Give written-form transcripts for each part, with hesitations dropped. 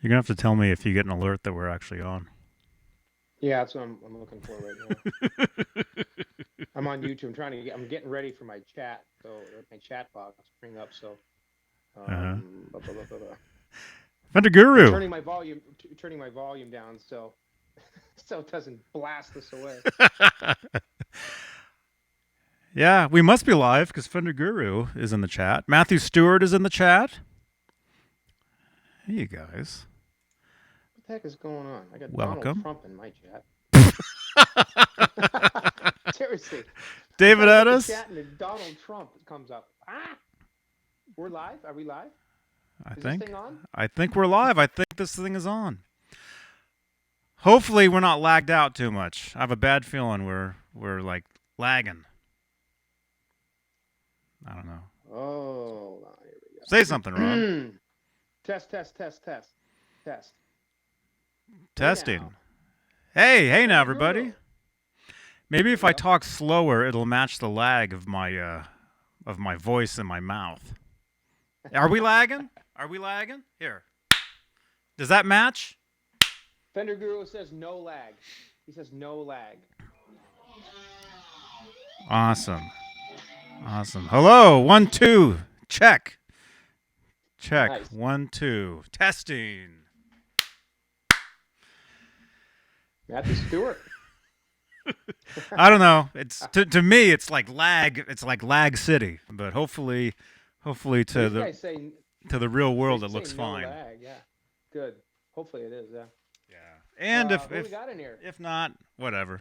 You're gonna have to tell me if you get an alert that we're actually on. Yeah, that's what I'm looking for right now. I'm on YouTube. I'm getting ready for my chat. So my chat box bring up. So Uh-huh. blah, blah, blah, blah, blah. Fender I'm Guru. turning my volume down so so it doesn't blast us away. Yeah, we must be live because Fender Guru is in the chat. Matthew Stewart is in the chat. Hey, you guys. What the heck is going on? I got Donald Welcome. Trump in my chat. Seriously, I'm David trying to get the Ennis. chat and Donald Trump comes up. Ah, we're live. Are we live? I Is this think. thing on? I think we're live. I think this thing is on. Hopefully, we're not lagged out too much. I have a bad feeling we're like lagging. I don't know. Oh, here we Say something, Rob. go. Test, test, test, test, test. Testing. Now. Hey now, Fender everybody. Guru. Maybe There if we I go. talk slower, it'll match the lag of my voice and my mouth. Are we lagging? Are we lagging? Here. Does that match? Fender Guru says no lag. He says no lag. Awesome. Awesome. Hello. 1, 2. Check. Check. Nice. 1, 2. Testing. Matthew Stewart. I don't know. It's to me it's like lag. It's like lag city. But hopefully to These guys say the real world it say looks no fine. lag. Yeah, good. Hopefully it is. Yeah. Yeah. And Who we got in here? if not, whatever.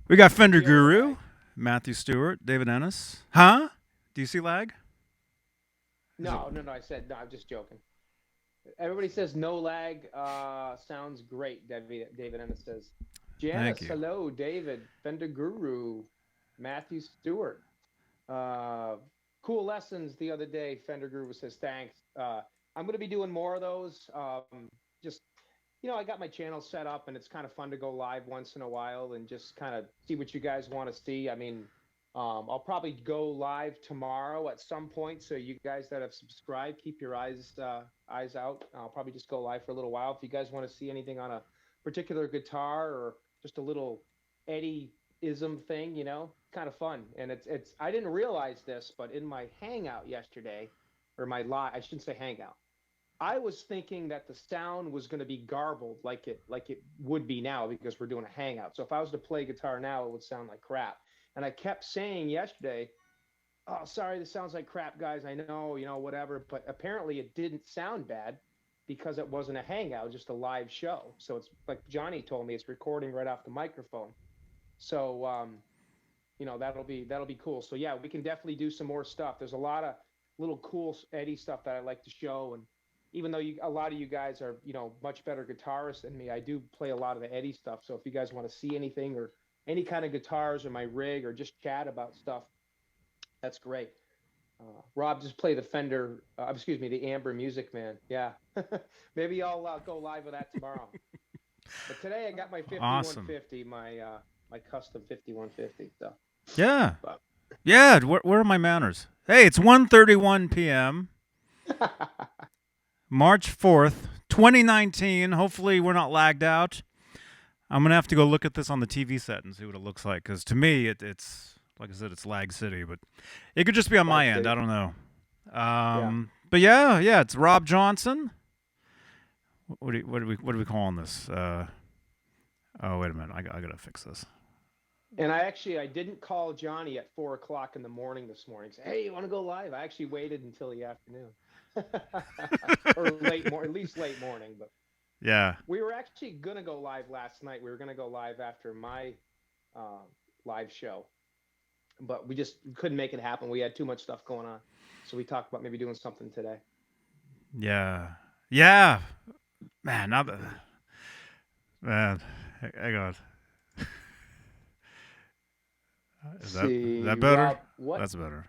We got Fender The other Guru, guy. Matthew Stewart, David Ennis. Huh? Do you see lag? No. I said no. I'm just joking. Everybody says no lag. Sounds great. David Ennis says. Thank Janice, you. hello. David, Fender Guru, Matthew Stewart. Cool lessons the other day. Fender Guru says thanks. I'm going to be doing more of those. Just I got my channel set up, and it's kind of fun to go live once in a while and just kind of see what you guys want to see. I mean, I'll probably go live tomorrow at some point. So you guys that have subscribed, keep your eyes out. I'll probably just go live for a little while. If you guys want to see anything on a particular guitar or just a little Eddie-ism thing, kind of fun. And it's I didn't realize this, but in my hangout yesterday, or my live, I shouldn't say hangout. I was thinking that the sound was going to be garbled like it would be now because we're doing a hangout. So if I was to play guitar now, it would sound like crap. And I kept saying yesterday, "Oh, sorry, this sounds like crap, guys. I know, whatever." But apparently, it didn't sound bad because it wasn't a hangout, just a live show. So it's like Johnny told me, it's recording right off the microphone. So that'll be cool. So yeah, we can definitely do some more stuff. There's a lot of little cool Eddie stuff that I like to show, and even though a lot of you guys are much better guitarists than me, I do play a lot of the Eddie stuff. So if you guys want to see anything or any kind of guitars or my rig or just chat about stuff, that's great. Rob, just play the Fender, excuse me, the Amber Music Man. Yeah, maybe I'll go live with that tomorrow. But today I got my Awesome. 5150, my custom 5150. So Yeah. but. Yeah. Where are my manners? Hey, it's 1:31 p.m. March 4th, 2019. Hopefully we're not lagged out. I'm gonna have to go look at this on the TV set and see what it looks like. Because to me, it's like I said, it's lag city, but it could just be on my end. I don't know. But yeah, it's Rob Johnson. What are we calling this? Oh, wait a minute. I gotta fix this. And I didn't call Johnny at 4:00 in the morning this morning. Say, hey, you want to go live? I actually waited until the afternoon, or at least late morning. But yeah, we were actually gonna go live last night. We were gonna go live after my live show, but we just couldn't make it happen. We had too much stuff going on, so we talked about maybe doing something today. Yeah, man. Not the man. Hang on. Is that better? Rob, That's better.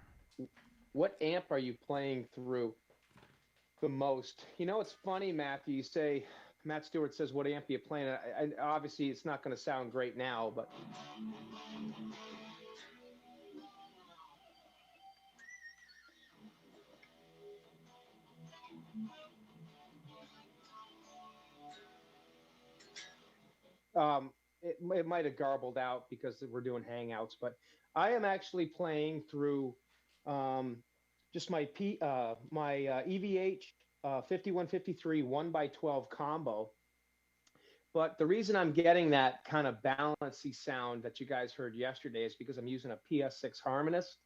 what amp are you playing through the most? It's funny, Matthew. You say Matt Stewart says, "What amp are you playing?" Obviously, it's not going to sound great now, but it might have garbled out because we're doing Hangouts, but I am actually playing through um, just my EVH 5153 1x12 combo. But the reason I'm getting that kind of balancy sound that you guys heard yesterday is because I'm using a PS6 harmonist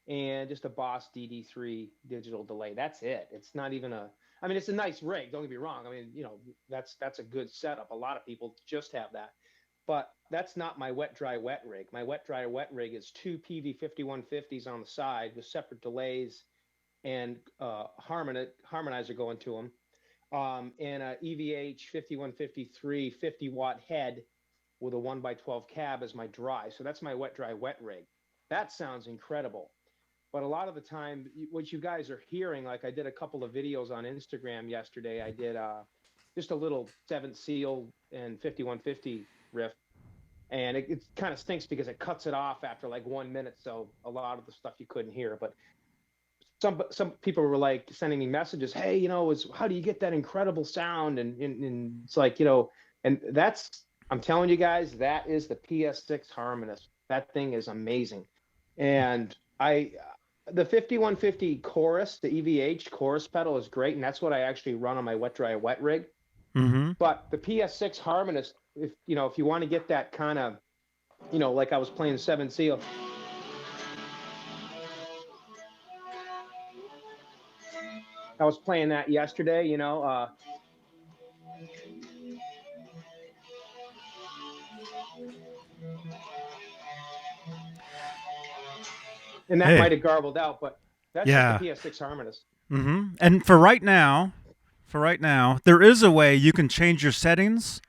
and just a Boss DD3 digital delay. That's it. It's not even a. I mean, it's a nice rig. Don't get me wrong. I mean, that's a good setup. A lot of people just have that, but that's not my wet dry wet rig. My wet dry wet rig is two PV 5150s on the side with separate delays and harmonizer going to them, and a EVH 5153 50-watt head with a 1x12 cab as my dry. So that's my wet dry wet rig. That sounds incredible. But a lot of the time, what you guys are hearing, like I did a couple of videos on Instagram yesterday. I did just a little 7th seal and 5150 riff. And it kind of stinks because it cuts it off after like 1 minute. So a lot of the stuff you couldn't hear. But some people were like sending me messages, hey, how do you get that incredible sound? And it's like, and that's, I'm telling you guys, that is the PS6 harmonist. That thing is amazing. And the 5150 chorus, the EVH chorus pedal is great. And that's what I actually run on my wet dry wet rig. Mm-hmm. But the PS6 harmonist, if you want to get that kind of, like I was playing 7 seal. I was playing that yesterday, and that might have garbled out, but that's just the PS6 harmonist. Mm-hmm. And for right now, there is a way you can change your settings.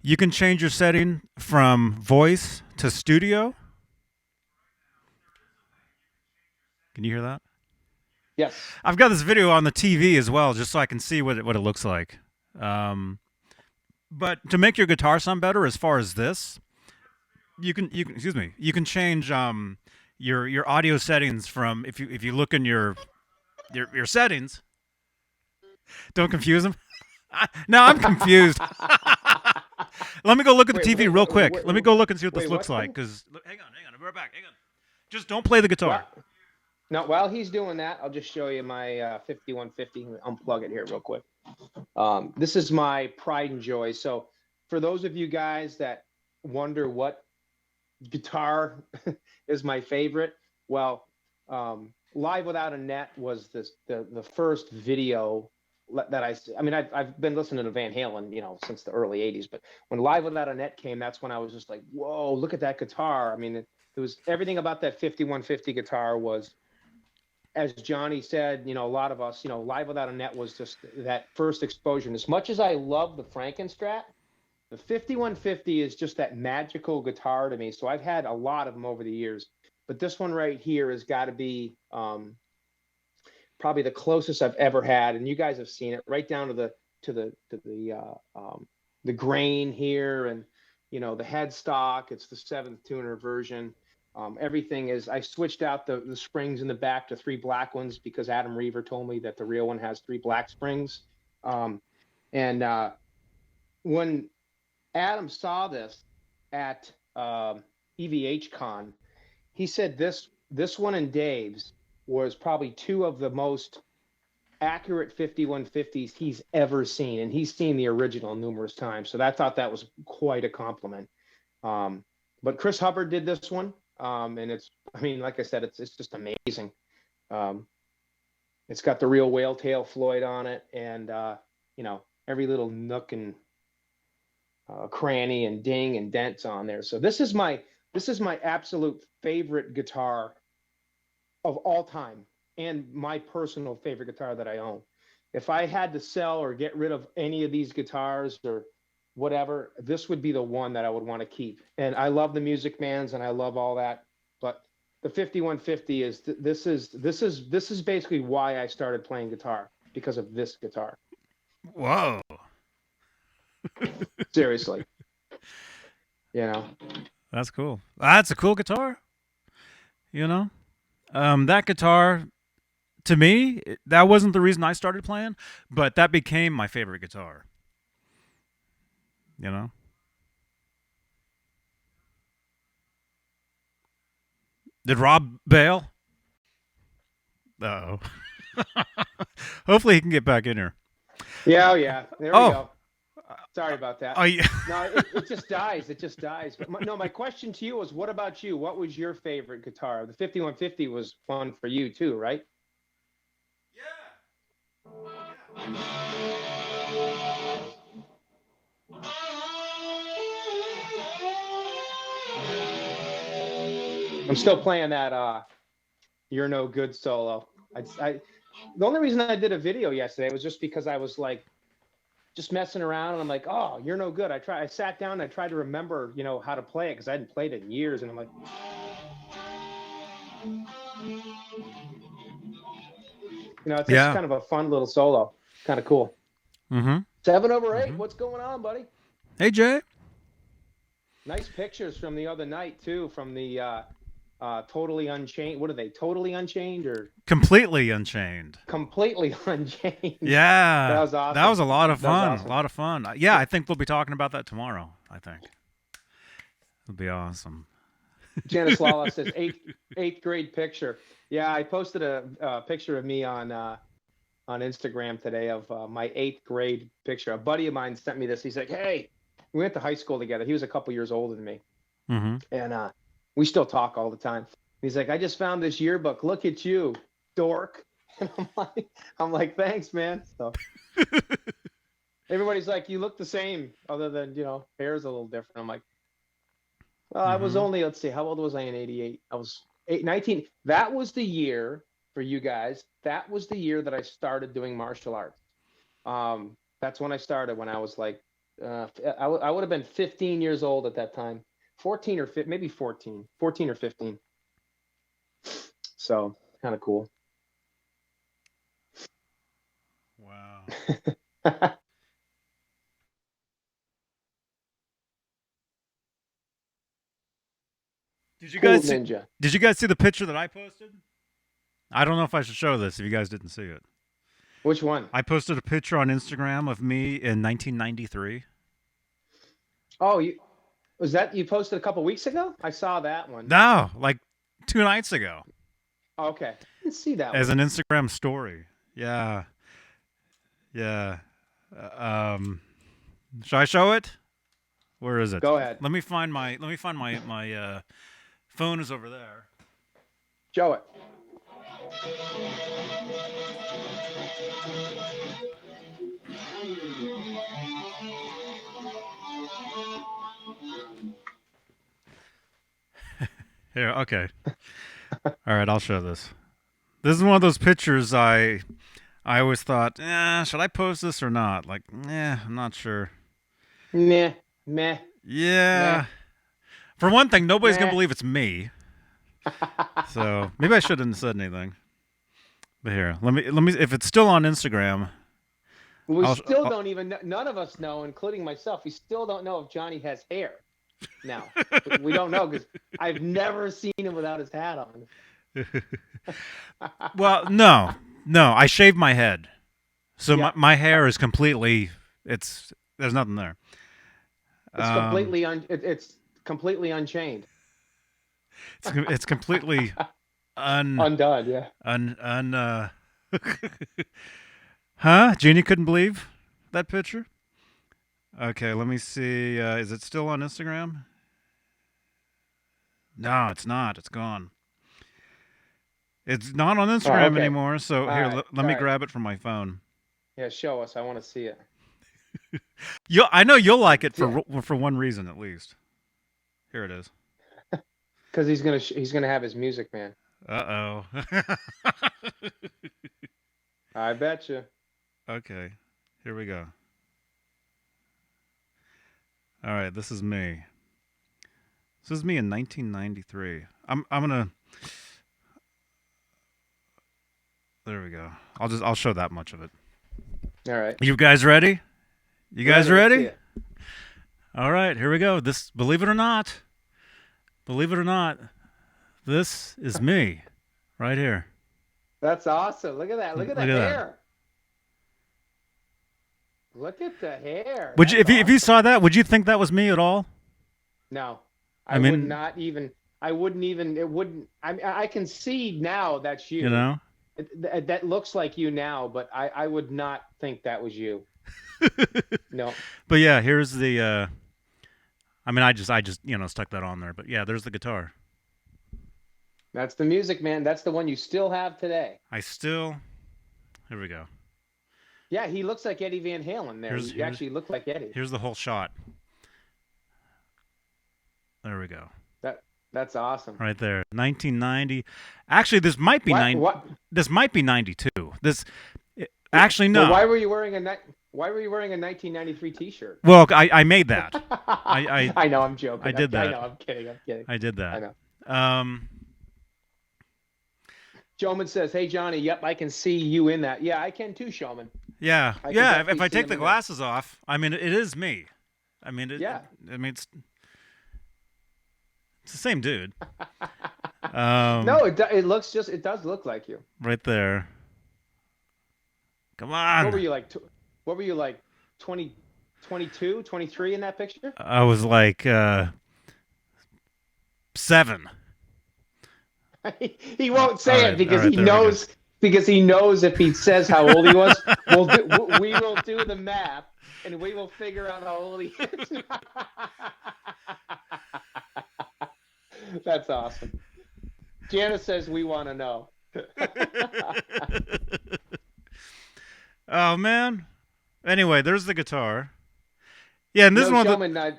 You can change your setting from voice to studio. Can you hear that? Yes. I've got this video on the TV as well, just so I can see what it looks like. But to make your guitar sound better, as far as this, you can change your audio settings from if you look in your settings. Don't confuse them. No, I'm confused. Let me go look at the TV real quick. Let me go look and see what this looks like. Because hang on, I'll be right back. Hang on. Just don't play the guitar. Now, while he's doing that, I'll just show you my 5150. Unplug it here real quick. This is my pride and joy. So for those of you guys that wonder what guitar is my favorite, well, Live Without a Net was the first video that I've been listening to Van Halen, since the early 80s. But when Live Without a Net came, that's when I was just like, whoa, look at that guitar. I mean, it was everything about that 5150 guitar was, as Johnny said, a lot of us, Live Without a Net was just that first exposure. And as much as I love the Frankenstrat, the 5150 is just that magical guitar to me. So I've had a lot of them over the years, but this one right here has got to be probably the closest I've ever had. And you guys have seen it right down to the grain here, and the headstock. It's the 7th tuner version. Everything is, I switched out the springs in the back to 3 black ones because Adam Reaver told me that the real one has 3 black springs. And when Adam saw this at EVH Con, he said this one and Dave's was probably 2 of the most accurate 5150s he's ever seen. And he's seen the original numerous times. So I thought that was quite a compliment. But Chris Hubbard did this one. And like I said, it's just amazing. It's got the real whale tail Floyd on it, and every little nook and cranny and ding and dents on there. So this is my absolute favorite guitar of all time, and my personal favorite guitar that I own. If I had to sell or get rid of any of these guitars or whatever, this would be the one that I would want to keep. And I love the Music Mans and I love all that, but the 5150 is this is basically why I started playing guitar, because of this guitar. Whoa. Seriously. That's cool. That's a cool guitar. That guitar, to me, that wasn't the reason I started playing, but that became my favorite guitar. Did Rob bail? Uh-oh. Hopefully he can get back in here. Yeah, yeah. There we go. Sorry about that. Yeah. No, it just dies. It just dies. But my question to you was, what about you? What was your favorite guitar? The 5150 was fun for you too, right? I'm still playing that You're No Good solo. The only reason I did a video yesterday was just because I was like just messing around, and I'm like, oh, You're No Good. I sat down and I tried to remember, how to play it, because I hadn't played it in years, and I'm like, it's just kind of a fun little solo. Kind of cool. 7/8. What's going on, buddy? Hey, Jay. Nice pictures from the other night too, from the Totally Unchained. What are they? Totally Unchained or Completely Unchained? Completely Unchained. Yeah, that was awesome. That was a lot of fun. Awesome. A lot of fun. Yeah, I think we'll be talking about that tomorrow. I think it'll be awesome. Janice Lala says eighth grade picture. Yeah, I posted a picture of me on Instagram today of my 8th grade picture. A buddy of mine sent me this. He's like, hey, we went to high school together. He was a couple years older than me. And we still talk all the time. He's like, I just found this yearbook. Look at you, dork. And I'm like, thanks, man. So everybody's like, you look the same, other than, hair's a little different. I'm like, well, I was only, let's see, how old was I in 88? I was 19. That was the year, for you guys, that was the year that I started doing martial arts. That's when I started, when I was like, I would have been 15 years old at that time. 14 or maybe 14 or 15. So kind of cool. Wow. Did you guys see the picture that I posted? I don't know if I should show this if you guys didn't see it. Which one? I posted a picture on Instagram of me in 1993. Oh, you posted a couple weeks ago? I saw that one. No, like 2 nights ago. Okay. I didn't see that as one. An Instagram story. Yeah. Yeah. Should I show it? Where is it? Go ahead. Let me find my phone is over there. Show it. Here, okay. All right, I'll show this. This is one of those pictures I always thought, should I post this or not? Like, I'm not sure. Meh. Yeah. Meh. For one thing, nobody's going to believe it's me. So maybe I shouldn't have said anything. But here, let me. If it's still on Instagram, we don't even. None of us know, including myself. We still don't know if Johnny has hair. Now we don't know because I've never seen him without his hat on. Well, no, I shaved my head, so my hair is completely. There's nothing there. It's completely it's completely unchained. It's completely undone, yeah. Huh? Jeannie couldn't believe that picture? Okay, let me see. Is it still on Instagram? No, it's not. It's gone. It's not on Instagram anymore, so here, let me grab it from my phone. Yeah, show us. I want to see it. I know you'll like it for one reason at least. Here it is. Because he's gonna have his music man. Uh-oh. I bet you. Okay, here we go. All right, this is me. This is me in 1993. I'm gonna. There we go. I'll show that much of it. All right. You guys ready? You guys ready? All right, here we go. Believe it or not, this is me, right here. That's awesome. Look at that. Look at the hair. Look at the hair. Would you, if you saw that, would you think that was me at all? No, I mean, would not even. I wouldn't even. It wouldn't. I can see now that's You you. know. That looks like you now, but I would not think that was you. No, But yeah, here's the. I mean, I just stuck that on there. But yeah, there's the guitar. that's the music, man. That's the one you still have today. I still. Here we go. Yeah, he looks like Eddie Van Halen there. Here's You here's actually look like Eddie. here's the whole shot. There we go. That's awesome. Right there. 1990. Actually, this might be What? This might be 92. Actually no. Well, why were you wearing a 1993 T-shirt? Well, I made that. I I know, I'm joking. I did that. I know, I'm kidding. I'm kidding. I did that. I know. Um. Showman says, "Hey Johnny, yep, I can see you in that. Yeah, I can too, Showman. Yeah. I can Yeah. If definitely I see take him the in that. glasses off, I mean, it is me. I mean, Yeah. I mean, it's the same dude. No, it does look like you. Right there. Come What were on. you like? What were you like? 20, 22, 23 in that picture? I was like 7. He won't say All it right, because all right, he there we go. knows if he says how old he was, we will do the math and we will figure out how old he is. That's awesome. Janice says we want to know. Oh man. Anyway, there's the guitar. Yeah, and this No, one. Showman, There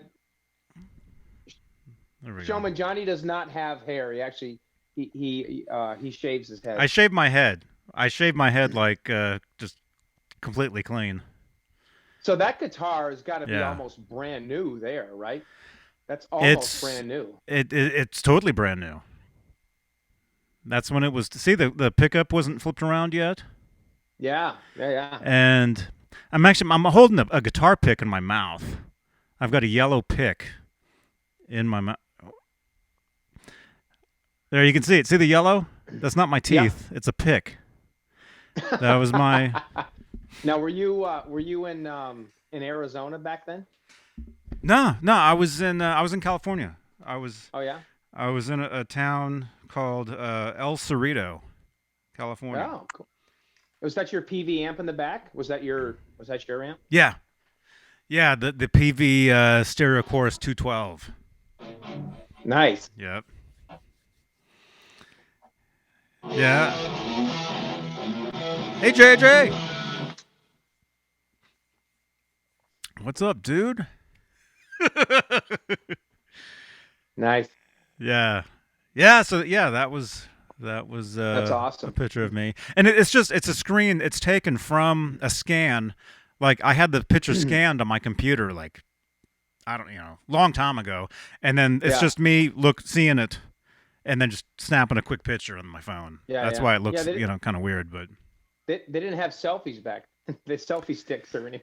we go. Showman Johnny does not have hair. He actually he shaves his head. I shaved my head. I shaved my head like just completely clean. So that guitar has got to be Yeah. almost brand new there, right? That's almost brand new. It's totally brand new. That's when it was. See, the pickup wasn't flipped around yet, Yeah. and I'm holding a guitar pick in my mouth. I've got a yellow pick in my mouth. There, you can see it. See the yellow? That's not my teeth. It's a pick. That was my. Now, were you in Arizona back then? No. I was in California. Oh yeah. I was in a town called El Cerrito, California. Oh, cool. Was that your PV amp in the back? Was that your amp? Yeah. Yeah, the PV Stereo Chorus 212. Nice. Yep. Yeah. Hey, JJ. What's up, dude? Nice. Yeah. Yeah, so yeah, that was That's awesome. a picture of me. And it's a screen, it's taken from a scan. Like I had the picture scanned on my computer like long time ago. And then it's just me seeing it and then just snapping a quick picture on my phone. Yeah, That's yeah. why it looks, Yeah, kind of weird, but They didn't have selfies back. The selfie sticks or anything.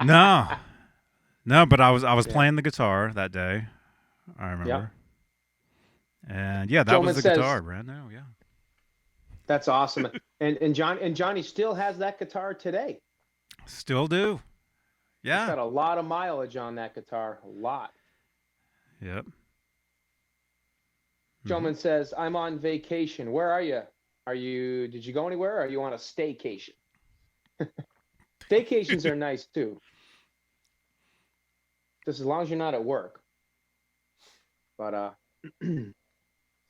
no. No, but I was Yeah. playing the guitar that day. I remember. Yep. And yeah, that Gentleman was the says- guitar, brand new, yeah. That's awesome. And Johnny still has that guitar today. Still do. He's Yeah. got a lot of mileage on that guitar. A lot. Yep. Gentleman says, I'm on vacation. Where are you? Did you go anywhere? Or are you on a staycation? Staycations are nice too. Just as long as you're not at work. But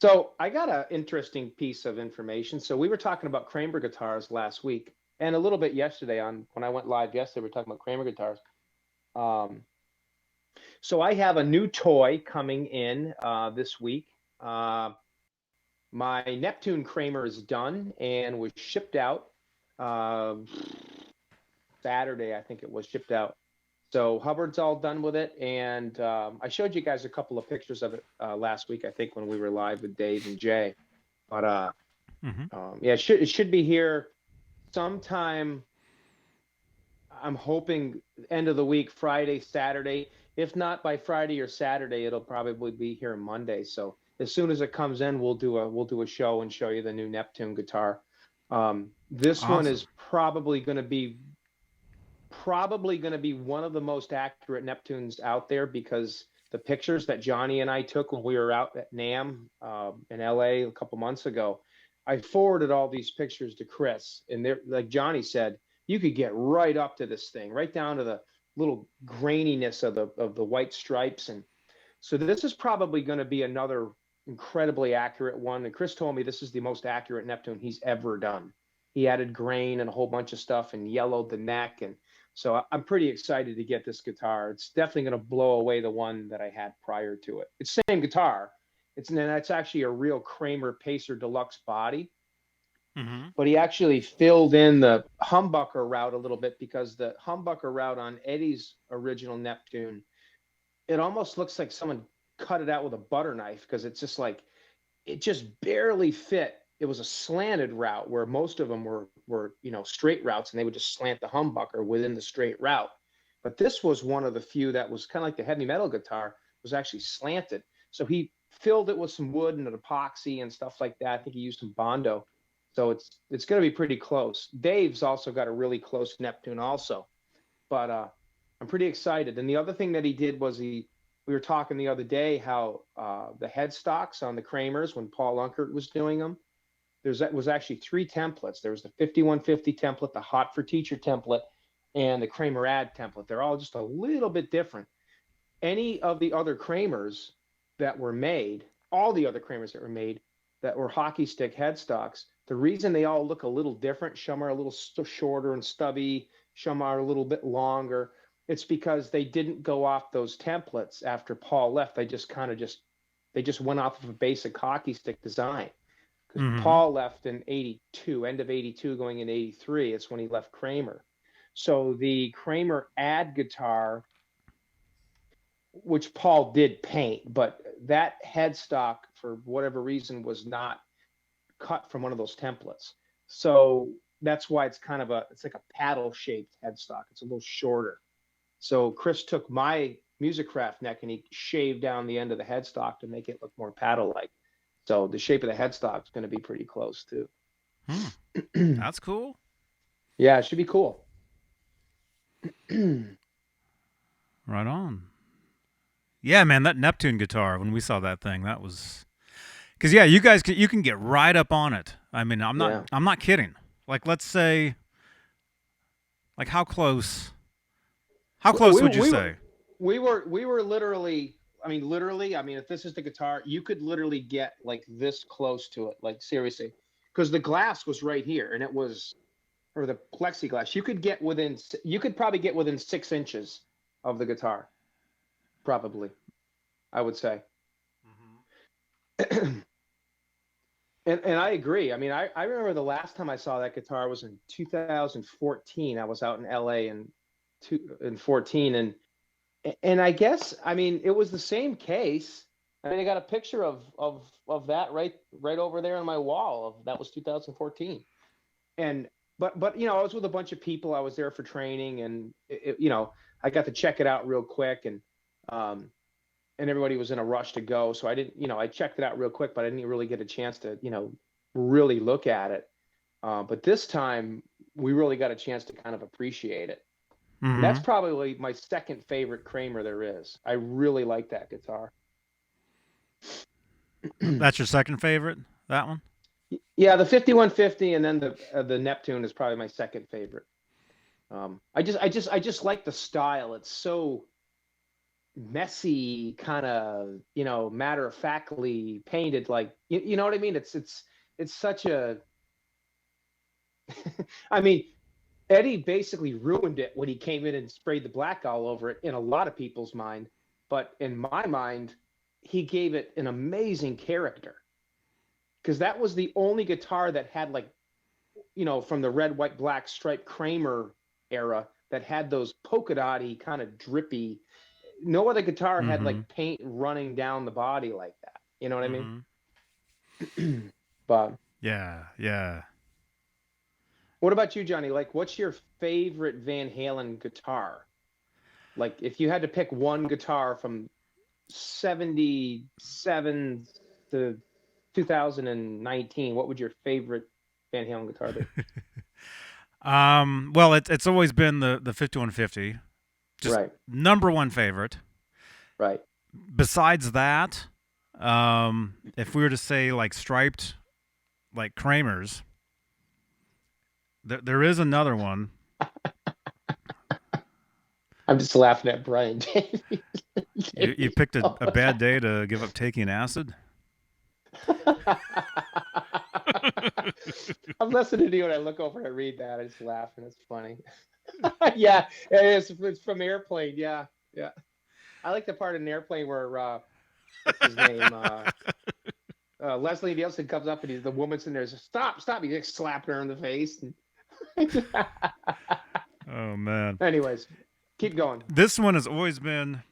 so I got an interesting piece of information. So we were talking about Kramer guitars last week and a little bit yesterday when I went live yesterday, we were talking about Kramer guitars. So I have a new toy coming in this week. My Neptune Kramer is done and was shipped out Saturday. I think it was shipped out. So Hubbard's all done with it, and I showed you guys a couple of pictures of it last week, I think, when we were live with Dave and Jay. But yeah, it should be here sometime. I'm hoping end of the week, Friday, Saturday. If not by Friday or Saturday, it'll probably be here Monday. So as soon as it comes in, we'll do a show and show you the new Neptune guitar. This one is probably going to be one of the most accurate Neptunes out there because the pictures that Johnny and I took when we were out at NAMM in LA a couple months ago. I forwarded all these pictures to Chris, and they're like Johnny said, you could get right up to this thing, right down to the little graininess of the white stripes. And so this is probably going to be another incredibly accurate one. And Chris told me this is the most accurate Neptune he's ever done. He added grain and a whole bunch of stuff and yellowed the neck. And so I'm pretty excited to get this guitar. It's definitely going to blow away the one that I had prior to it. It's the same guitar. It's actually a real Kramer Pacer Deluxe body. Mm-hmm. But he actually filled in the humbucker route a little bit, because the humbucker route on Eddie's original Neptune, it almost looks like someone cut it out with a butter knife, because it's just like, it just barely fit. It was a slanted route where most of them were straight routes, and they would just slant the humbucker within the straight route. But this was one of the few that was kind of like the heavy metal guitar, was actually slanted. So he filled it with some wood and an epoxy and stuff like that. I think he used some Bondo. So it's going to be pretty close. Dave's also got a really close Neptune also. But I'm pretty excited. And the other thing that he did was we were talking the other day how the headstocks on the Kramers, when Paul Unkert was doing them, was actually 3 templates. There was the 5150 template, the Hot for Teacher template, and the Kramer Ad template. They're all just a little bit different. Any of the other Kramers that were made, all the other Kramers that were made that were hockey stick headstocks, the reason they all look a little different, some are a little shorter and stubby, some are a little bit longer, it's because they didn't go off those templates after Paul left. They just went off of a basic hockey stick design. Because Mm-hmm. Paul left in 82, end of 82, going in 83. It's when he left Kramer. So the Kramer Ad guitar, which Paul did paint, but that headstock, for whatever reason, was not cut from one of those templates. So that's why it's it's like a paddle shaped headstock. It's a little shorter. So Chris took my Musicraft neck and he shaved down the end of the headstock to make it look more paddle like. So the shape of the headstock is going to be pretty close too. That's cool. Yeah, it should be cool. Right on. Yeah, man, that Neptune guitar, when we saw that thing, that was... Because, yeah, you guys you can get right up on it. I mean, I'm not kidding. Like, let's say... Like, how close would you say? We were literally... I mean, if this is the guitar, you could literally get like this close to it, like seriously, because the glass was right here, and or the plexiglass. You could probably get within 6 inches of the guitar, probably, I would say. Mm-hmm. and I agree. I mean, I remember the last time I saw that guitar was in 2014. I was out in LA in 14, and I guess, I mean, it was the same case. I mean, I got a picture of that right over there on my wall. That was 2014. But I was with a bunch of people. I was there for training, and I got to check it out real quick, and everybody was in a rush to go. So I didn't, I checked it out real quick, but I didn't really get a chance to, really look at it. But this time we really got a chance to kind of appreciate it. Mm-hmm. And that's probably my second favorite Kramer there is. I really like that guitar. That's your second favorite, that one? Yeah, the 5150, and then the Neptune is probably my second favorite. I just like the style. It's so messy, kind of, matter of factly painted, like you know what I mean? It's such a I mean, Eddie basically ruined it when he came in and sprayed the black all over it in a lot of people's mind. But in my mind, he gave it an amazing character, because that was the only guitar that had, like, from the red, white, black striped Kramer era, that had those polka dotty kind of drippy. No other guitar had like paint running down the body like that. You know what I mean? But yeah. What about you, Johnny? Like, what's your favorite Van Halen guitar? Like, if you had to pick one guitar from 77 to 2019, what would your favorite Van Halen guitar be? Well, it's always been the 5150. Just right. number one favorite. Right. besides that, if we were to say like striped, like Kramer's, there is another one. I'm just laughing at Brian. You picked a bad day to give up taking acid. I'm listening to you and I look over and I read that. I just laugh and it's funny. Yeah, it is. It's from Airplane. Yeah, yeah. I like the part in Airplane where what's his name? Leslie Nielsen comes up and the woman's in there. Says, stop! He just slapped her in the face. Oh man. Anyways, keep going. This one has always been,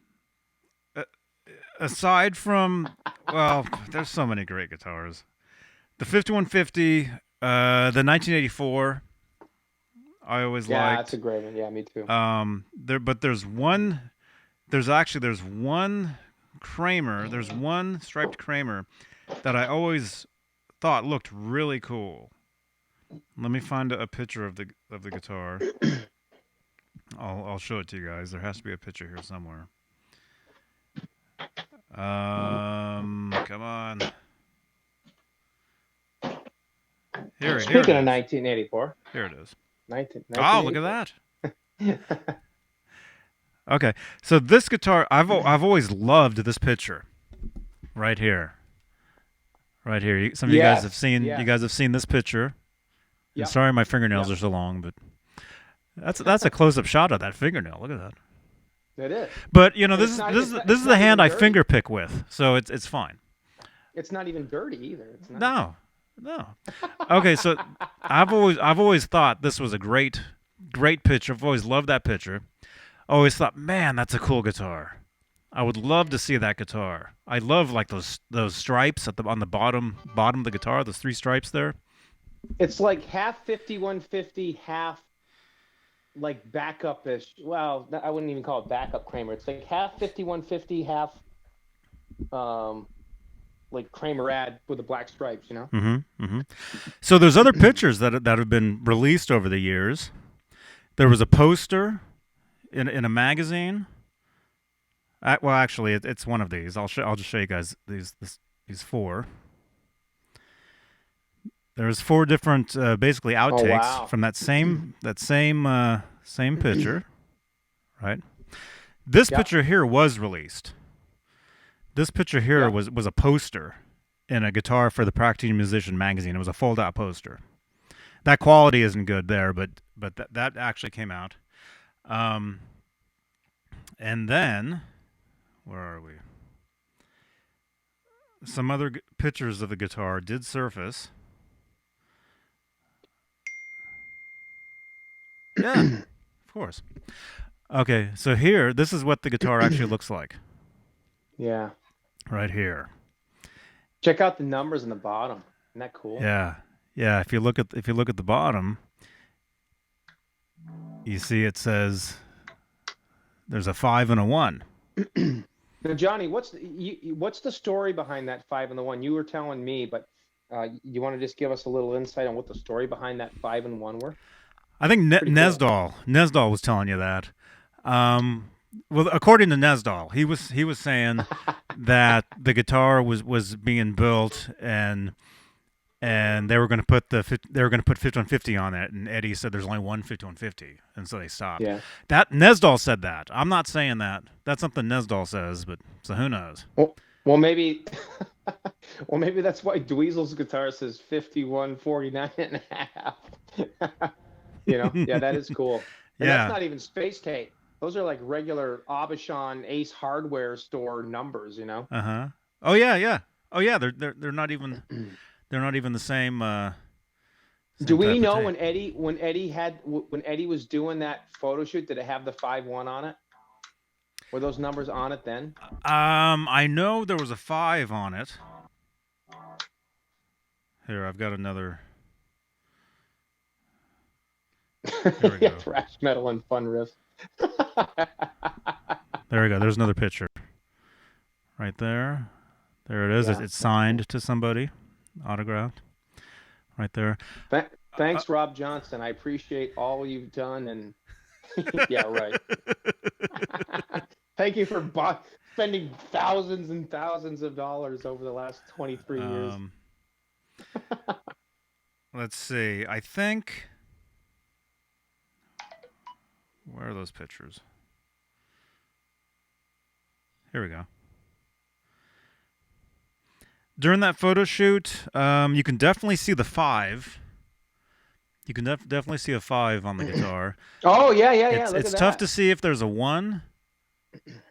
aside from, well, there's so many great guitars. The 5150, the 1984. I always liked. Yeah, that's a great one. Yeah, me too. There's one Kramer. There's one striped Kramer that I always thought looked really cool. Let me find a picture of the guitar. I'll show it to you guys. There has to be a picture here somewhere. Come on. Here Speaking it of is. 1984. Here it is. 1984. Oh, look at that. Okay, so this guitar, I've always loved this picture, right here. Right here. Some of you guys have seen. Yes. You guys have seen this picture. Yep. Sorry, my fingernails are so long, but that's a close-up shot of that fingernail. Look at that. It is. But you know, this is the hand I finger pick with, so it's fine. It's not even dirty either. It's not. No. Okay, so I've always thought this was a great picture. I've always loved that picture. Always thought, man, that's a cool guitar. I would love to see that guitar. I love like those stripes on the bottom of the guitar, those 3 stripes there. It's like half 5150, half like backup-ish. Well, I wouldn't even call it backup Kramer. It's like half 5150, half like Kramer ad with the black stripes, you know? Mm-hmm. Mm-hmm. So there's other pictures that have been released over the years. There was a poster in a magazine. Well, actually, it's one of these. I'll just show you guys these 4. There's 4 different basically outtakes from that same picture, right? This picture here was released. This picture here was a poster in a Guitar for the Practicing Musician magazine. It was a fold-out poster. That quality isn't good there, but that actually came out. And then, where are we? Some other pictures of the guitar did surface. Yeah, of course. Okay, so here, this is what the guitar actually looks like. Yeah. Right here. Check out the numbers in the bottom. Isn't that cool? Yeah. Yeah, if you look at the bottom, you see it says there's a 5 and a 1. Now, Johnny, what's the story behind that 5 and the 1? You were telling me, but you want to just give us a little insight on what the story behind that 5 and 1 were? I think Nesdal was telling you that. Well, according to Nesdal, he was saying that the guitar was being built and they were going to put 5150 on it, and Eddie said there's only one 5150, and so they stopped. Yeah. That Nesdal said that. I'm not saying that. That's something Nesdal says, but so who knows? Well, maybe that's why Dweezil's guitar says 5149 and a half. You know, yeah, that is cool. And that's not even space tape. Those are like regular Abishan Ace Hardware store numbers, you know. Oh yeah. Oh yeah. They're not even the same. Do we know when Eddie was doing that photo shoot, did it have the 5-1 on it? Were those numbers on it then? I know there was a 5 on it. Here, I've got another. There we go. Thrash metal and fun riff. There we go. There's another picture. Right there. There it is. Yeah. It's signed to somebody. Autographed. Right there. Thanks, Rob Johnson. I appreciate all you've done. And yeah, right. Thank you for spending thousands and thousands of dollars over the last 23 years. Let's see. I think. Where are those pictures? Here we go. During that photo shoot, you can definitely see the 5. You can definitely see a 5 on the guitar. Oh, yeah. It's tough to see if there's a 1.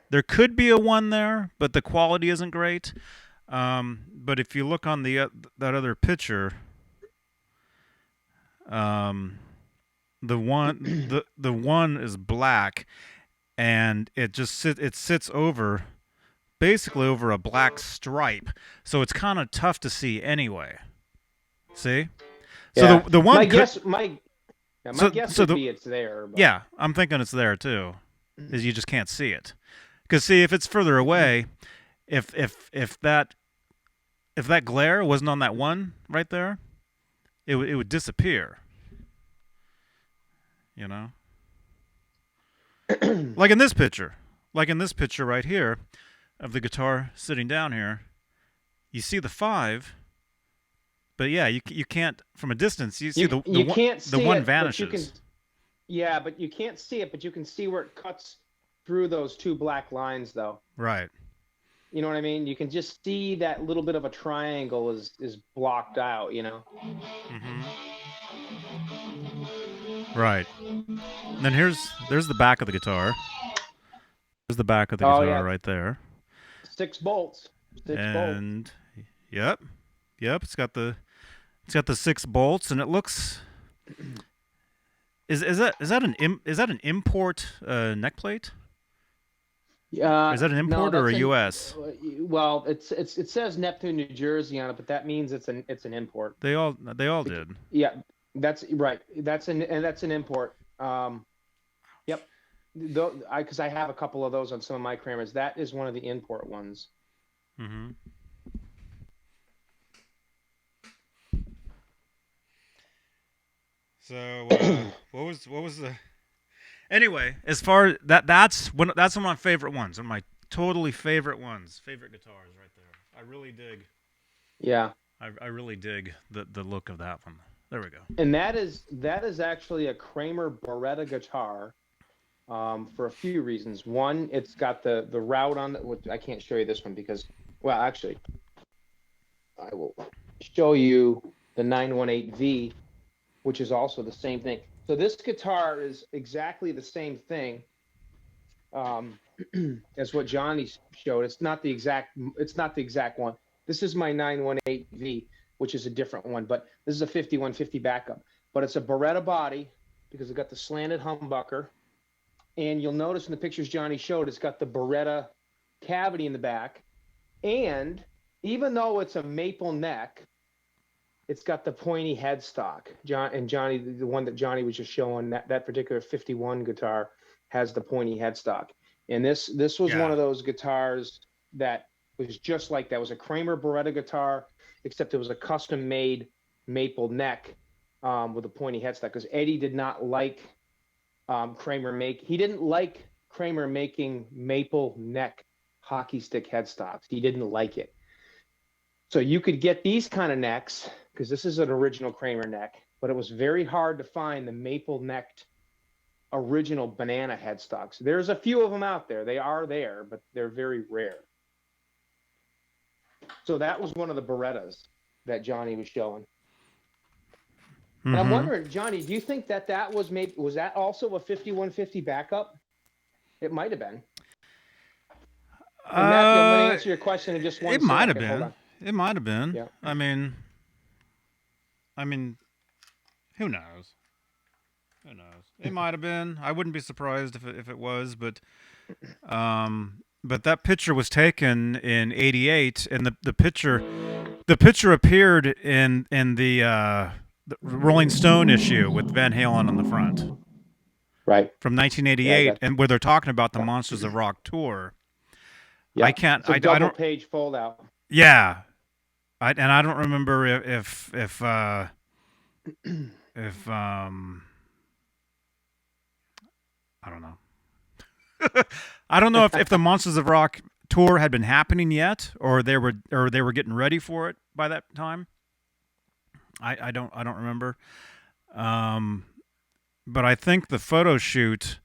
There could be a 1 there, but the quality isn't great. But if you look on the that other picture, the 1 is black, and it just sits over, basically over a black stripe, so it's kind of tough to see anyway. See? Yeah. So the 1 my guess would be it's there. But... Yeah, I'm thinking it's there too. Is you just can't see it. Because see, if it's further away, if that glare wasn't on that 1 right there, it would disappear. You know? Like in this picture right here of the guitar sitting down here, you see the 5, but yeah, you can't, from a distance, you see the 1 vanishes. But you can't see it, but you can see where it cuts through those 2 black lines, though. Right. You know what I mean? You can just see that little bit of a triangle is blocked out, you know? Mm-hmm. Right. And then there's the back of the guitar. There's the back of the guitar right there. 6 bolts. 6 bolts. Yep. It's got the 6 bolts, and it looks. Is that an import neck plate? Is that an import or a U.S.? Well, it says Neptune, New Jersey on it, but that means it's an import. They all did. Yeah, that's right. That's an import. Yep. Because I have a couple of those on some of my Kramers. That is one of the import ones. Mm-hmm. So what was the? Anyway, as far that's one of my favorite ones. One of my totally favorite ones. Favorite guitars right there. I really dig. Yeah. I really dig the look of that one. There we go. And that is actually a Kramer Beretta guitar, for a few reasons. One, it's got the route on it. I can't show you this one because, well, actually, I will show you the 918V, which is also the same thing. So this guitar is exactly the same thing as what Johnny showed. It's not the exact one. This is my 918V, which is a different one, but this is a 5150 backup. But it's a Beretta body because it's got the slanted humbucker. And you'll notice in the pictures Johnny showed, it's got the Beretta cavity in the back. And even though it's a maple neck, it's got the pointy headstock. Johnny, the one that Johnny was just showing, that particular 51 guitar has the pointy headstock. And this was one of those guitars that was just like that. It was a Kramer Beretta guitar, except it was a custom-made maple neck with a pointy headstock. Because Eddie did not like he didn't like Kramer making maple neck hockey stick headstocks. He didn't like it. So you could get these kind of necks, because this is an original Kramer neck, but it was very hard to find the maple necked original banana headstocks. There's a few of them out there. They are there, but they're very rare. So that was one of the Berettas that Johnny was showing. Mm-hmm. And I'm wondering, Johnny, do you think that was that also a 5150 backup? It might have been. Matthew, I'm going to answer your question in just one second. It might have been. It might have been. Yeah. I mean, who knows? Who knows? It might have been. I wouldn't be surprised if it was, but that picture was taken in '88, and the picture appeared in the Rolling Stone issue with Van Halen on the front. Right. From 1988, and where they're talking about the Monsters of Rock tour. Yeah. I can't. It's a double page fold out. Yeah. I don't remember if I don't know. I don't know if the Monsters of Rock tour had been happening yet, or they were getting ready for it by that time. I don't remember. Um, but I think the photo shoot.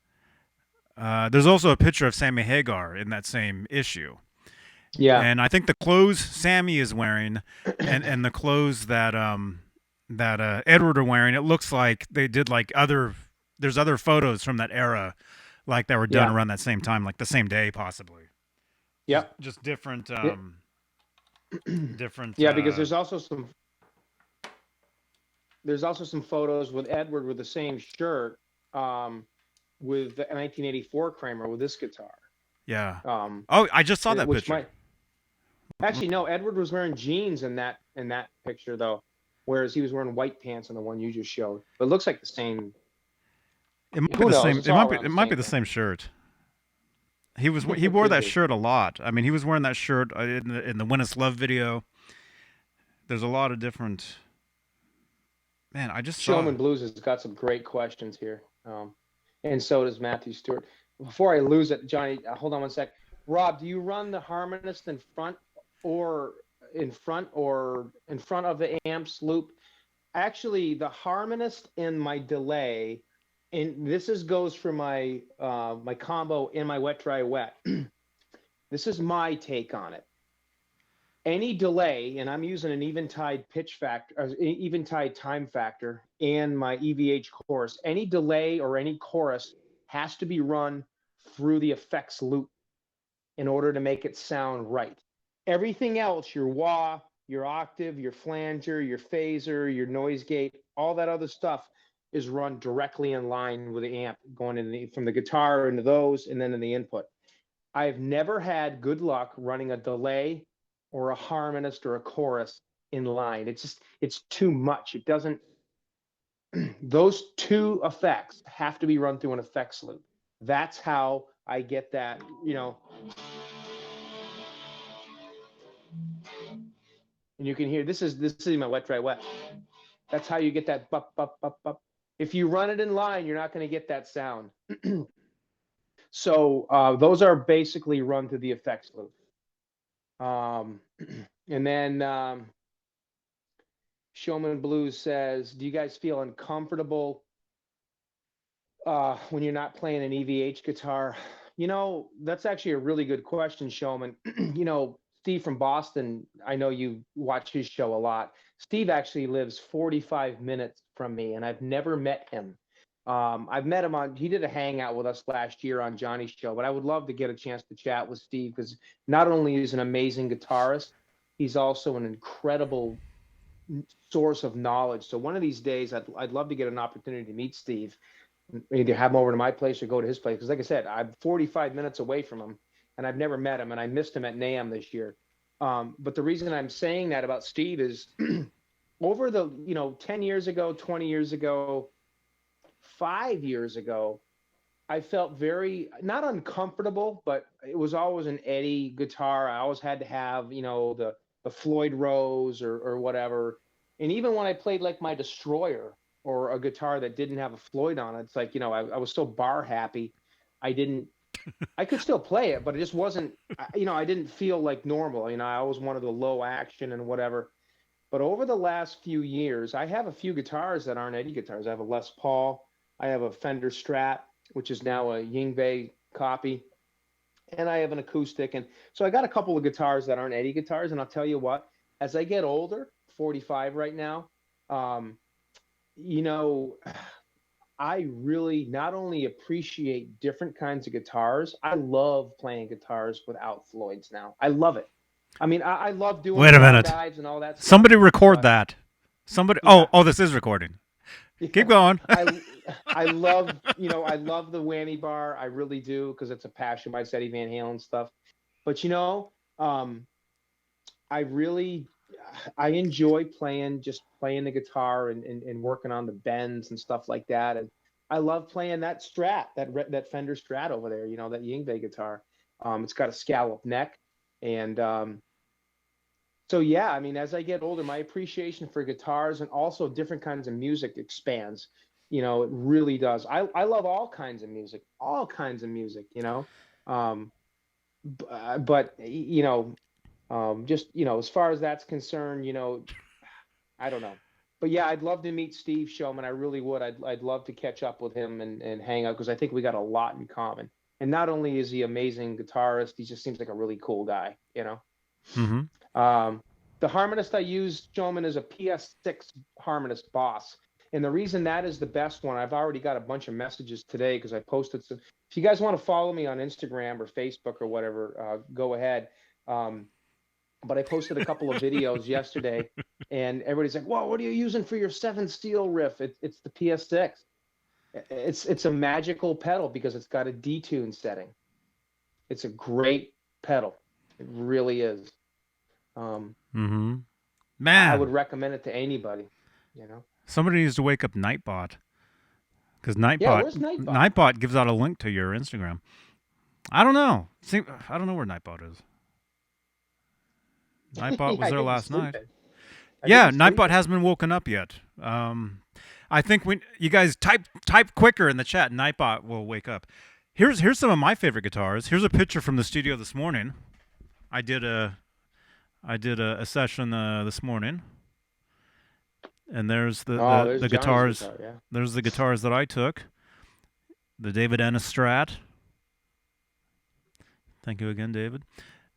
There's also a picture of Sammy Hagar in that same issue, Yeah. and I think the clothes Sammy is wearing, and the clothes that Edward are wearing, it looks like they did like other. There's other photos from that era, like that were done Yeah. around that same time, like the same day possibly. Just Yep. just different Yeah. different. Yeah, because there's also some photos with Edward with the same shirt, with the 1984 Kramer with this guitar. Yeah. Um, Oh, I just saw that which picture. might actually no, Edward was wearing jeans in that picture though, whereas he was wearing white pants on the one you just showed. But it looks like the same. It might be Who the knows? same. It's It all might be. around It the might be same the thing. same shirt. He wore It could that be. shirt a lot. I mean, he was wearing that shirt in the When It's Love video. There's a lot of different. Man, I just saw. Showman Blues has got some great questions here, and so does Matthew Stewart. Before I lose it, Johnny, hold on one sec. Rob, do you run the harmonist or in front of the amps loop? Actually, the harmonist and my delay, and goes for my combo in my wet dry wet. This is my take on it. Any delay, and I'm using an eventide pitch factor, or eventide time factor, and my EVH chorus. Any delay or any chorus has to be run through the effects loop in order to make it sound right. Everything else, your wah, your octave, your flanger, your phaser, your noise gate, all that other stuff is run directly in line with the amp, going from the guitar into those, and then in the input. I've never had good luck running a delay or a harmonist or a chorus in line. It's too much. It doesn't. Those two effects have to be run through an effects loop. That's how I get that. And you can hear this is my wet dry wet. That's how you get that bup bup bup bup. If you run it in line, you're not going to get that sound. So those are basically run through the effects loop. And then Showman Blues says, do you guys feel uncomfortable when you're not playing an EVH guitar? That's actually a really good question, Showman. Steve from Boston, I know you watch his show a lot. Steve actually lives 45 minutes from me, and I've never met him. I've met him he did a hangout with us last year on Johnny's show, but I would love to get a chance to chat with Steve because not only is he an amazing guitarist, he's also an incredible source of knowledge. So one of these days, I'd love to get an opportunity to meet Steve, either have him over to my place or go to his place. Because like I said, I'm 45 minutes away from him, and I've never met him, and I missed him at NAMM this year. But the reason I'm saying that about Steve is over the 10 years ago, 20 years ago, 5 years ago, I felt very not uncomfortable, but it was always an Eddie guitar. I always had to have, the Floyd Rose or whatever. And even when I played like my Destroyer or a guitar that didn't have a Floyd on it, it's like, I was so bar happy. I could still play it, but it just wasn't, I didn't feel like normal. I always wanted the low action and whatever. But over the last few years, I have a few guitars that aren't Eddie guitars. I have a Les Paul. I have a Fender Strat, which is now a Yngwie copy, and I have an acoustic. And so I got a couple of guitars that aren't Eddie guitars. And I'll tell you what, as I get older, 45 right now, you know, I really not only appreciate different kinds of guitars, I love playing guitars without Floyds now. I love it. I mean, I love doing Wait the a bar minute. dives and all that stuff. Somebody record But that. Somebody. yeah, Oh, this is recording. yeah, Keep going. I love I love the whammy bar. I really do because it's a passion by Eddie Van Halen stuff. But I really I enjoy playing the guitar and working on the bends and stuff like that. And I love playing that Strat, that Fender Strat over there. That Yngwie guitar. It's got a scallop neck, and so yeah. I mean, as I get older, my appreciation for guitars and also different kinds of music expands. It really does. I love all kinds of music, all kinds of music. Um, but just as far as that's concerned, I don't know. But yeah, I'd love to meet Steve Showman. I really would. I'd love to catch up with him and hang out because I think we got a lot in common. And not only is he amazing guitarist, he just seems like a really cool guy. The harmonist I use, Showman, is a PS6 harmonist Boss. And the reason that is the best one, I've already got a bunch of messages today because I posted some. If you guys want to follow me on Instagram or Facebook or whatever, go ahead. But I posted a couple of videos yesterday, and everybody's like, "Whoa, what are you using for your 7 steel riff?" It's the PS6. It's a magical pedal because it's got a detune setting. It's a great pedal. It really is. Man, I would recommend it to anybody. Somebody needs to wake up Nightbot, because where's Nightbot? Nightbot gives out a link to your Instagram. I don't know. I don't know where Nightbot is. Nightbot was there last night. Yeah, Nightbot hasn't been woken up yet. I think you guys type quicker in the chat. Nightbot will wake up. Here's some of my favorite guitars. Here's a picture from the studio this morning. I did a session this morning, and there's the guitars. Guitar, yeah. There's the guitars that I took. The David Ennis Strat. Thank you again, David.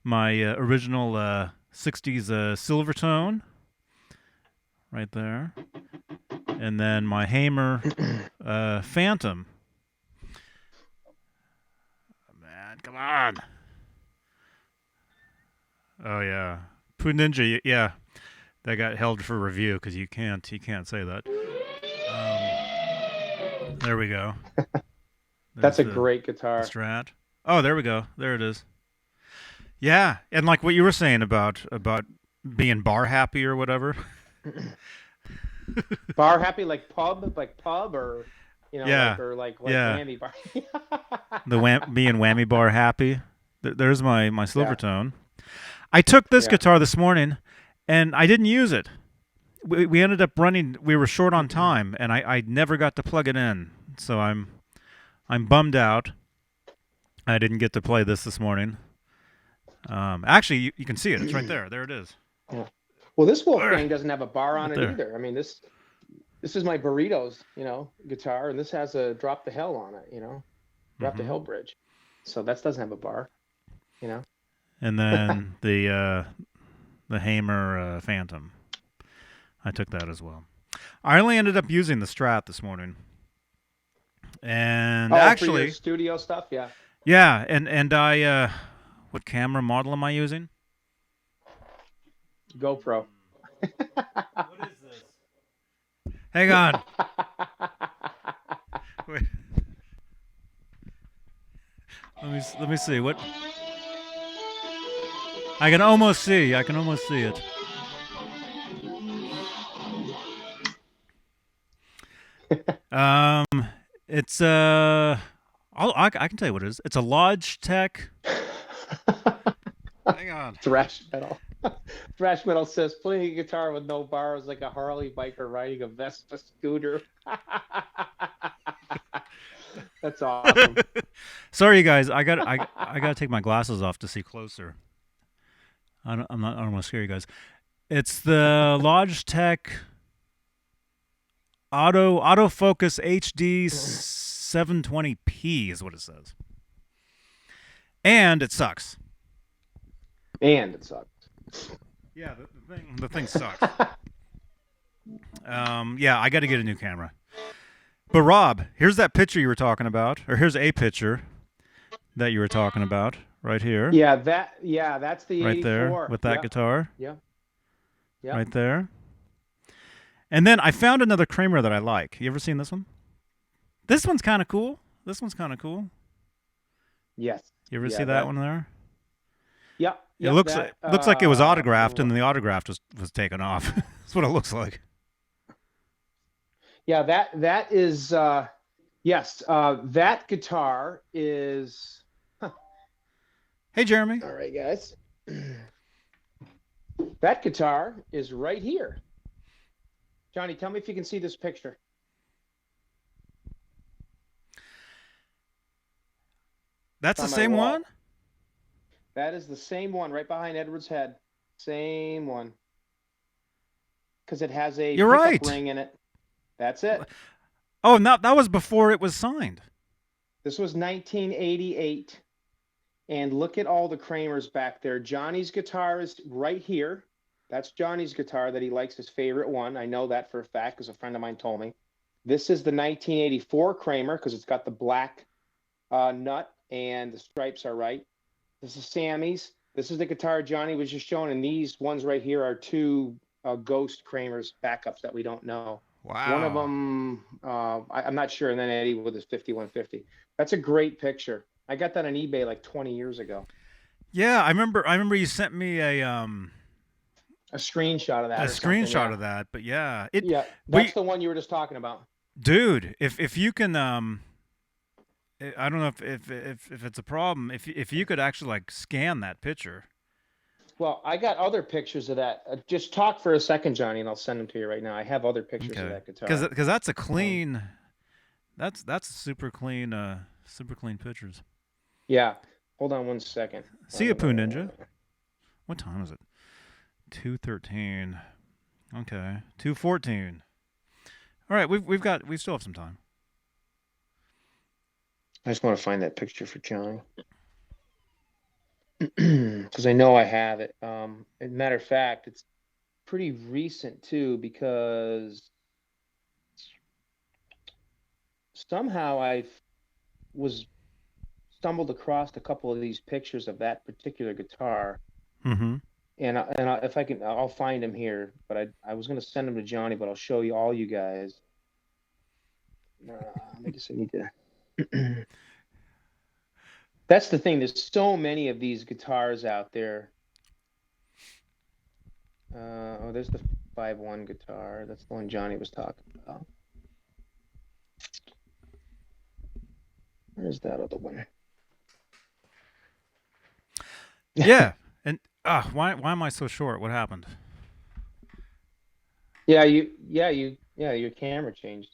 My original 60s Silvertone, right there, and then my Hamer Phantom. Man, come on! Oh yeah, Poo Ninja. Yeah, that got held for review because he can't say that. There we go. That's a great guitar. Strat. Oh, there we go. There it is. Yeah, and like what you were saying about being bar happy or whatever. Bar happy, like pub, or yeah, like yeah. whammy bar. Being whammy bar happy. There's my Silvertone. Yeah. I took this guitar this morning, and I didn't use it. We ended up running. We were short on time, and I never got to plug it in. So I'm bummed out. I didn't get to play this morning. Actually, you can see it. It's right there. There it is. Yeah. Well, this Wolfgang doesn't have a bar on it either. I mean, this is my Burritos, guitar, and this has a Drop the Hell on it, Drop the Hell bridge. So that doesn't have a bar, And then the Hamer Phantom. I took that as well. I only ended up using the Strat this morning. And actually, for your studio stuff, yeah. Yeah, and I what camera model am I using? GoPro. What is this? Hang on. Wait. Let me see what. I can almost see it. It's I can tell you what it is. It's a Logitech. Hang on. Thrash metal. Thrash metal says playing a guitar with no bar is like a Harley biker riding a Vespa scooter. That's awesome. Sorry, you guys. I got to take my glasses off to see closer. I don't want to scare you guys. It's the Logitech Autofocus HD 720p is what it says. And it sucks. Yeah, the thing sucks. Yeah, I got to get a new camera. But Rob, here's that picture you were talking about, or here's a picture that you were talking about right here. Yeah, that's the right 84. there with that guitar. Yeah. Right there. And then I found another Kramer that I like. You ever seen this one? This one's kind of cool. Yes. You ever see that one there? Yep. It looks like it was autographed, and the autograph was taken off. That's what it looks like. Yeah, that is yes. That guitar is. Hey, Jeremy. All right, guys. That guitar is right here. Johnny, tell me if you can see this picture. That's the same one? That is the same one right behind Edward's head. Same one. Because it has a You're pickup right. ring in it. That's it. Oh, no, that was before it was signed. This was 1988. And look at all the Kramers back there. Johnny's guitar is right here. That's Johnny's guitar that he likes, his favorite one. I know that for a fact because a friend of mine told me. This is the 1984 Kramer because it's got the black nut and the stripes are right. This is Sammy's. This is the guitar Johnny was just showing. And these ones right here are two Ghost Kramers backups that we don't know. Wow. One of them, I'm not sure. And then Eddie with his 5150. That's a great picture. I got that on eBay like 20 years ago. Yeah, I remember you sent me a screenshot of that. A screenshot of that, but yeah, that's the one you were just talking about. Dude, if you can I don't know if it's a problem. If you could actually like scan that picture. Well, I got other pictures of that. Just talk for a second, Johnny, and I'll send them to you right now. I have other pictures of that guitar. Because that's a clean, that's super clean pictures. Yeah. Hold on one second. See ya, Poo Ninja. What time is it? 2:13. Okay, 2:14. All right, we still have some time. I just want to find that picture for Johnny. Because I know I have it. As a matter of fact, it's pretty recent too because somehow I stumbled across a couple of these pictures of that particular guitar. Mm-hmm. And if I can, I'll find them here. But I was going to send them to Johnny, but I'll show you all you guys. I guess I need to. That's the thing. There's so many of these guitars out there. Oh, there's the 5.1 guitar. That's the one Johnny was talking about. Where's that other one? Yeah, and why am I so short? What happened? Yeah, your camera changed.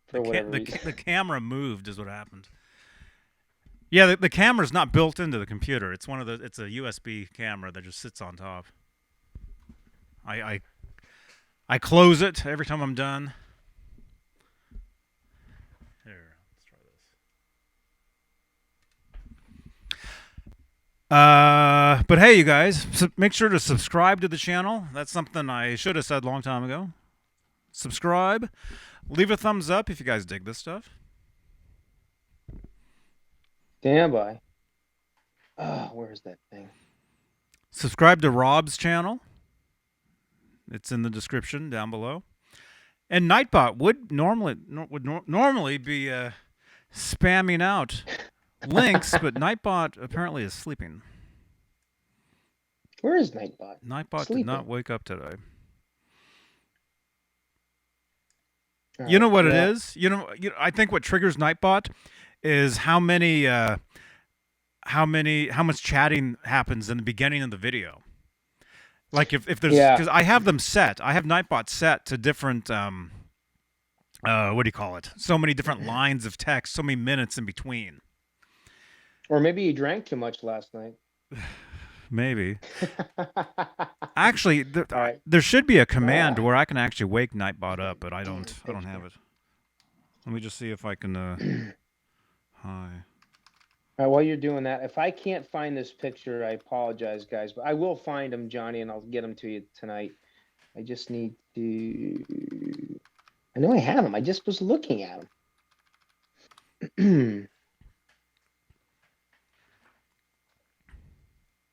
For whatever reason. The camera moved is what happened. Yeah, the camera's not built into the computer. It's it's a USB camera that just sits on top. I close it every time I'm done. Here, let's try this. But hey, you guys, make sure to subscribe to the channel. That's something I should have said a long time ago. Subscribe. Leave a thumbs up if you guys dig this stuff. Stand by. Where's that thing? Subscribe to Rob's channel. It's in the description down below. And Nightbot would normally be spamming out links, but Nightbot apparently is sleeping. Where is Nightbot? Nightbot did not wake up today. All you know right, what it is? You know, I think what triggers Nightbot is how much chatting happens in the beginning of the video. Like if there's, because I have them set. I have Nightbot set to different what do you call it? So many different lines of text, so many minutes in between. Or maybe you drank too much last night. Maybe. Actually, there should be a command where I can actually wake Nightbot up, but I don't have it. Let me just see if I can. Hi. All right, while you're doing that, if I can't find this picture, I apologize, guys, but I will find them, Johnny, and I'll get them to you tonight. I just need to. I know I have them. I just was looking at them.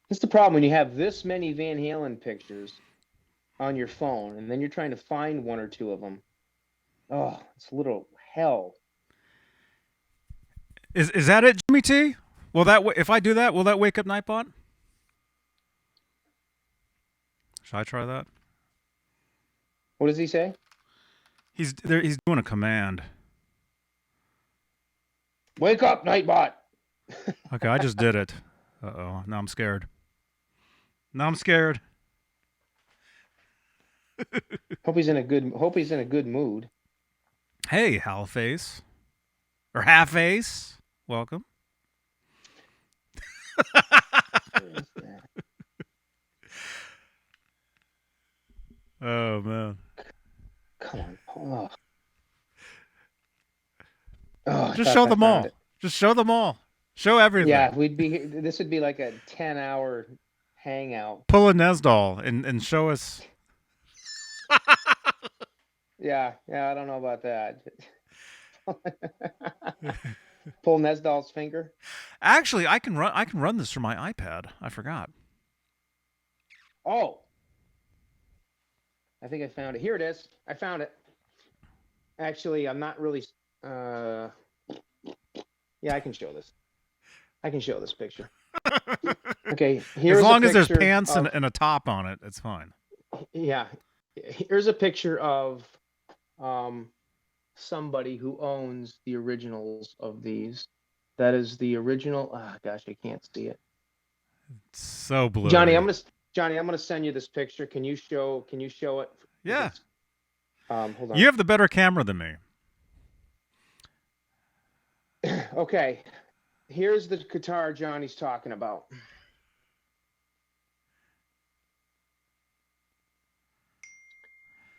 That's the problem when you have this many Van Halen pictures on your phone, and then you're trying to find one or two of them. Oh, it's a little hell. Is that it, Jimmy T? Will that if I do that, will that wake up Nightbot? Should I try that? What does he say? He's doing a command. Wake up, Nightbot. Okay, I just did it. Uh-oh. Now I'm scared. Now I'm scared. Hope he's in a good mood. Hey, Halface. Or Half-Ace. Welcome. is that? Oh man. Come on. Oh. Oh, I Just thought show I them found all. it. Just show them all. Show everything. Yeah, this would be like a 10-hour hangout. Pull a Nesdall and show us. Yeah, I don't know about that. Pull Nesdall's finger. Actually, I can run this from my iPad. I forgot. Oh, I think I found it. Here it is. I found it. Actually, I'm not really. Yeah, I can show this. I can show this picture. Okay, here's as long a as there's picture pants of, and a top on it, it's fine. Yeah, here's a picture of somebody who owns the originals of these. That is the original. Oh, gosh, I can't see it. It's so blurry. Johnny, I'm gonna send you this picture. Can you show it? Yeah. Hold on. You have the better camera than me. Okay. Here's the guitar Johnny's talking about.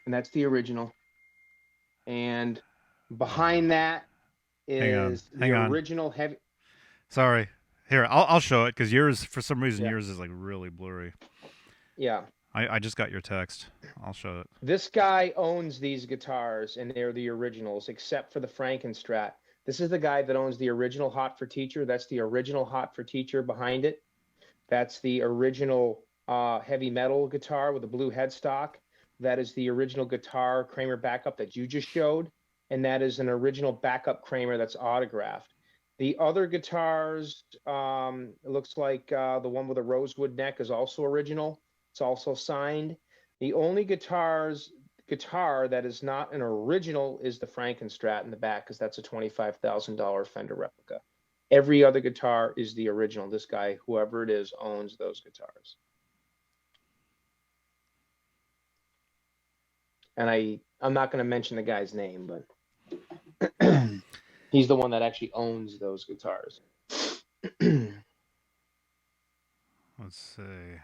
And that's the original. And behind that is the original heavy. Sorry. Here, I'll show it because yours, for some reason, yours is like really blurry. Yeah. I just got your text. I'll show it. This guy owns these guitars, and they're the originals, except for the Frankenstrat. This is the guy that owns the original Hot for Teacher. That's the original Hot for Teacher behind it. That's the original heavy metal guitar with a blue headstock. That is the original guitar Kramer backup that you just showed. And that is an original backup Kramer that's autographed. The other guitars, it looks like the one with a rosewood neck is also original. It's also signed. The only guitar that is not an original is the Frankenstrat in the back, because that's a $25,000 Fender replica. Every other guitar is the original. This guy, whoever it is, owns those guitars. And I'm not going to mention the guy's name, but he's the one that actually owns those guitars. Let's see.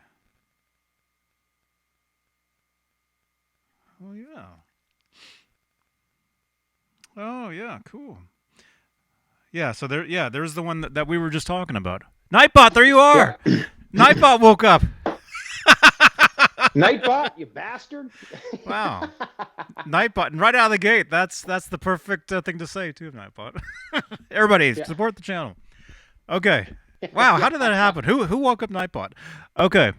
Oh yeah. Oh yeah, cool. Yeah, so there's the one that we were just talking about. Nightbot, there you are. Yeah. Nightbot woke up. Nightbot, you bastard. Wow. Nightbot, and right out of the gate, that's the perfect thing to say too, Nightbot. Everybody, support the channel. Okay. Wow, how did that happen? Who woke up Nightbot? Okay.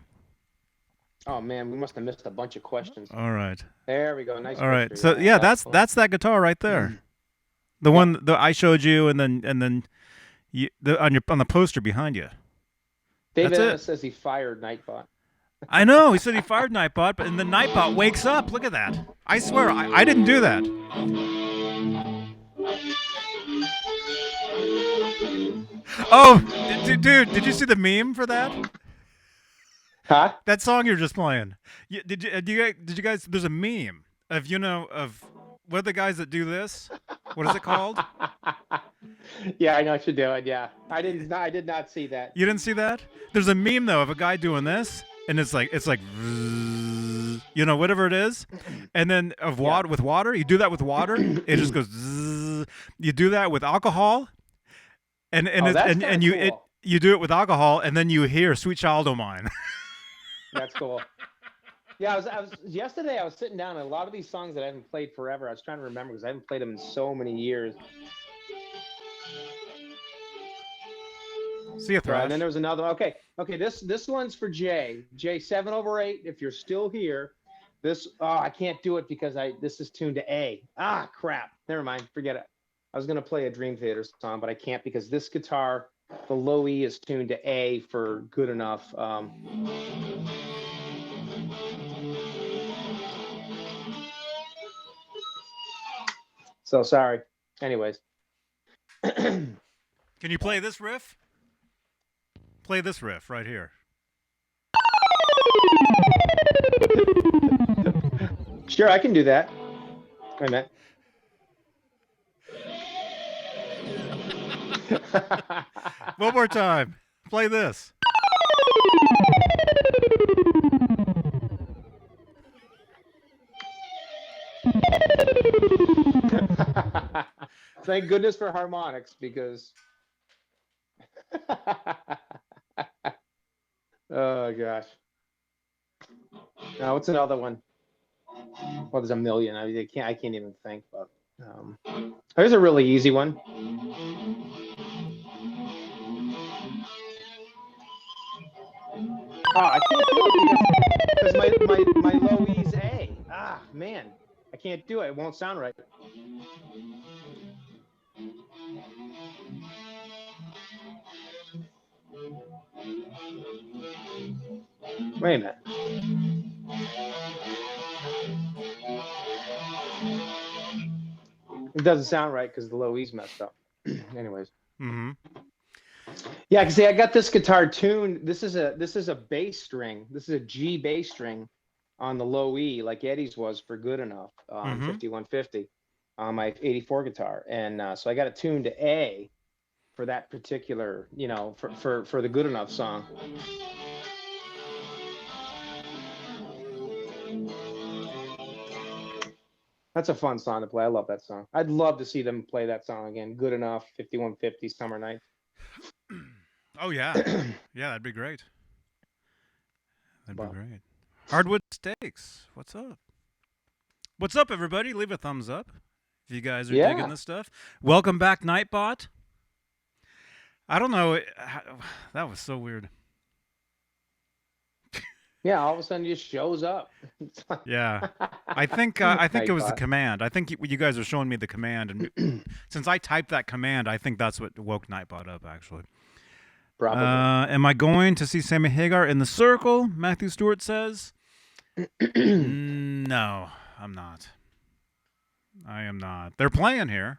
Oh man, we must have missed a bunch of questions. All right. There we go. Nice. All right. So yeah, that's that guitar right there. The one that I showed you, and then you, on the poster behind you. David says he fired Nightbot. I know. He said he fired Nightbot, but and the Nightbot wakes up. Look at that. I swear, I didn't do that. Oh, dude, did you see the meme for that? Huh? That song you're just playing. Did you guys? There's a meme of of what are the guys that do this? What is it called? Yeah, I know what you're doing. Yeah, I did not see that. You didn't see that? There's a meme though of a guy doing this, and it's like whatever it is, and then with water. You do that with water, it just goes. You do that with alcohol, and you do it with alcohol, and then you hear "Sweet Child O' Mine." That's cool. Yeah, yesterday I was sitting down, and a lot of these songs that I haven't played forever, I was trying to remember because I haven't played them in so many years. See you, Thrash. Right, and then there was another. Okay, this one's for Jay. Jay, 7/8. If you're still here, I can't do it because this is tuned to A. Ah, crap. Never mind. Forget it. I was gonna play a Dream Theater song, but I can't because this guitar, the low E, is tuned to A for good enough. So sorry. Anyways. Can you play this riff? Play this riff right here. Sure, I can do that. Wait a minute. One more time. Play this. Thank goodness for harmonics, because oh gosh. Now what's another one? Well, there's a million. I can't even think. But there's a really easy one. Oh, I can't do it because my low E's A. Ah, man, I can't do it. It won't sound right. Wait a minute. It doesn't sound right because the low E's messed up. Anyways. Mm-hmm. Yeah, because I got this guitar tuned. This is a bass string. This is a G bass string on the low E, like Eddie's was for Good Enough, 5150 on my 84 guitar, and so I got it tuned to A for that particular, for the Good Enough song. That's a fun song to play. I love that song. I'd love to see them play that song again. Good Enough, 5150 Summer Night. Oh yeah, yeah, that'd be great. That'd be great. Hardwood Steaks, what's up? What's up, everybody? Leave a thumbs up if you guys are digging this stuff. Welcome back, Nightbot. I don't know. That was so weird. Yeah, all of a sudden it just shows up. Yeah, I think it was the command. I think you guys are showing me the command, and since I typed that command, I think that's what woke Nightbot up. Actually, probably. Am I going to see Sammy Hagar in the Circle? Matthew Stewart says. No, I'm not. I am not. They're playing here.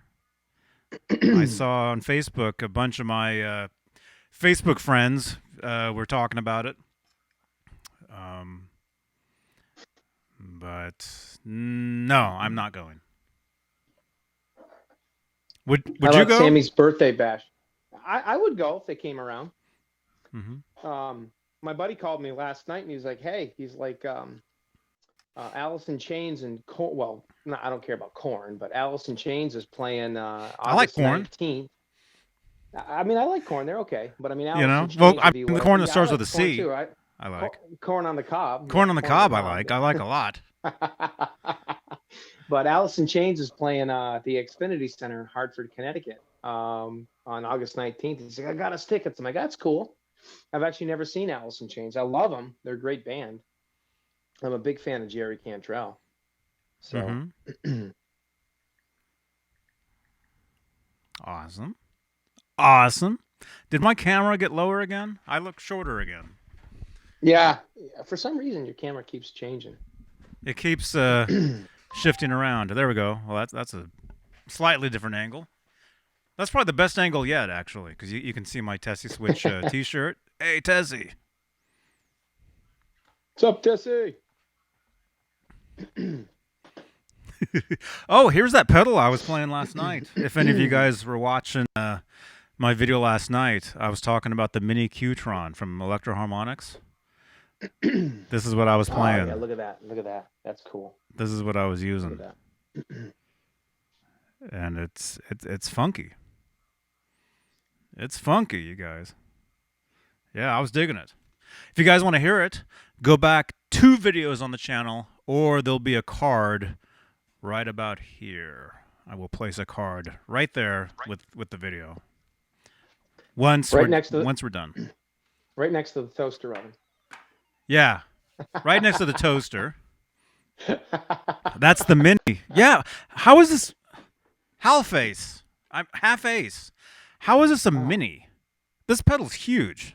I saw on Facebook a bunch of my Facebook friends were talking about it. But no, I'm not going. Would you go? Sammy's birthday bash. I would go if they came around. Mm-hmm. My buddy called me last night and he's like, "Hey," he's like, Alice in Chains and Korn. Well, no, I don't care about Korn, but Alice in Chains is playing August 19th. I mean, I like Korn. They're okay, but I mean, Alice in Chains the Korn that starts with a C. Too, I like Corn on the Cob. Corn on the Cob. I like a lot. But Alice in Chains is playing at the Xfinity Center in Hartford, Connecticut, on August 19th. He's like, "I got us tickets." I'm like, "That's cool." I've actually never seen Alice in Chains. I love them. They're a great band. I'm a big fan of Jerry Cantrell. So, Awesome. Did my camera get lower again? I look shorter again. Yeah. For some reason, your camera keeps changing. It keeps shifting around. There we go. Well, that's a slightly different angle. That's probably the best angle yet, actually, because you can see my Tessie Switch T-shirt. Hey, Tessie. What's up, Tessie? Oh, here's that pedal I was playing last night. If any of you guys were watching my video last night, I was talking about the Mini Qtron from Electro Harmonics. This is what I was playing. Oh, yeah, look at that. Look at that. That's cool. This is what I was using. Look at that. And it's funky. It's funky, you guys. Yeah, I was digging it. If you guys want to hear it, go back 2 videos on the channel, or there'll be a card right about here. I will place a card right there with the video. Once we're done. Right next to the toaster oven. Yeah, right next to the toaster. That's the Mini. Yeah, how is this half ace? I'm half ace. How is this a Mini? This pedal's huge.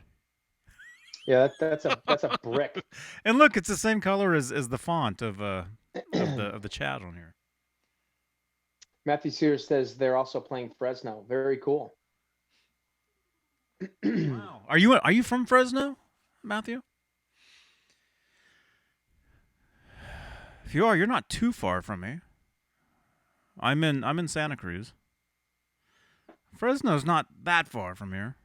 Yeah, that's a brick. And look, it's the same color as the font of the chat on here. Matthew Sears says they're also playing Fresno. Very cool. Wow. Are you from Fresno, Matthew? If you are, you're not too far from me. I'm in Santa Cruz. Fresno's not that far from here.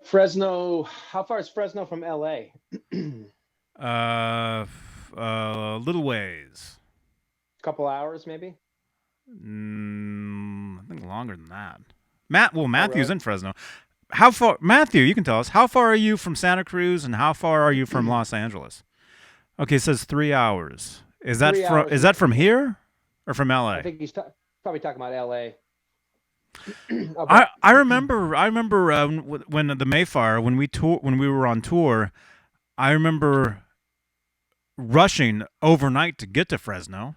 Fresno. How far is Fresno from LA? Little ways. Couple hours, maybe. I think longer than that. Matthew's really? in Fresno. How far, Matthew? You can tell us. How far are you from Santa Cruz, and how far are you from Los Angeles? Okay, it says 3 hours. Is that 3 from hours. is that from here or from LA? I think he's probably talking about LA. I remember when the Mayfire, when we were on tour, I remember rushing overnight to get to Fresno.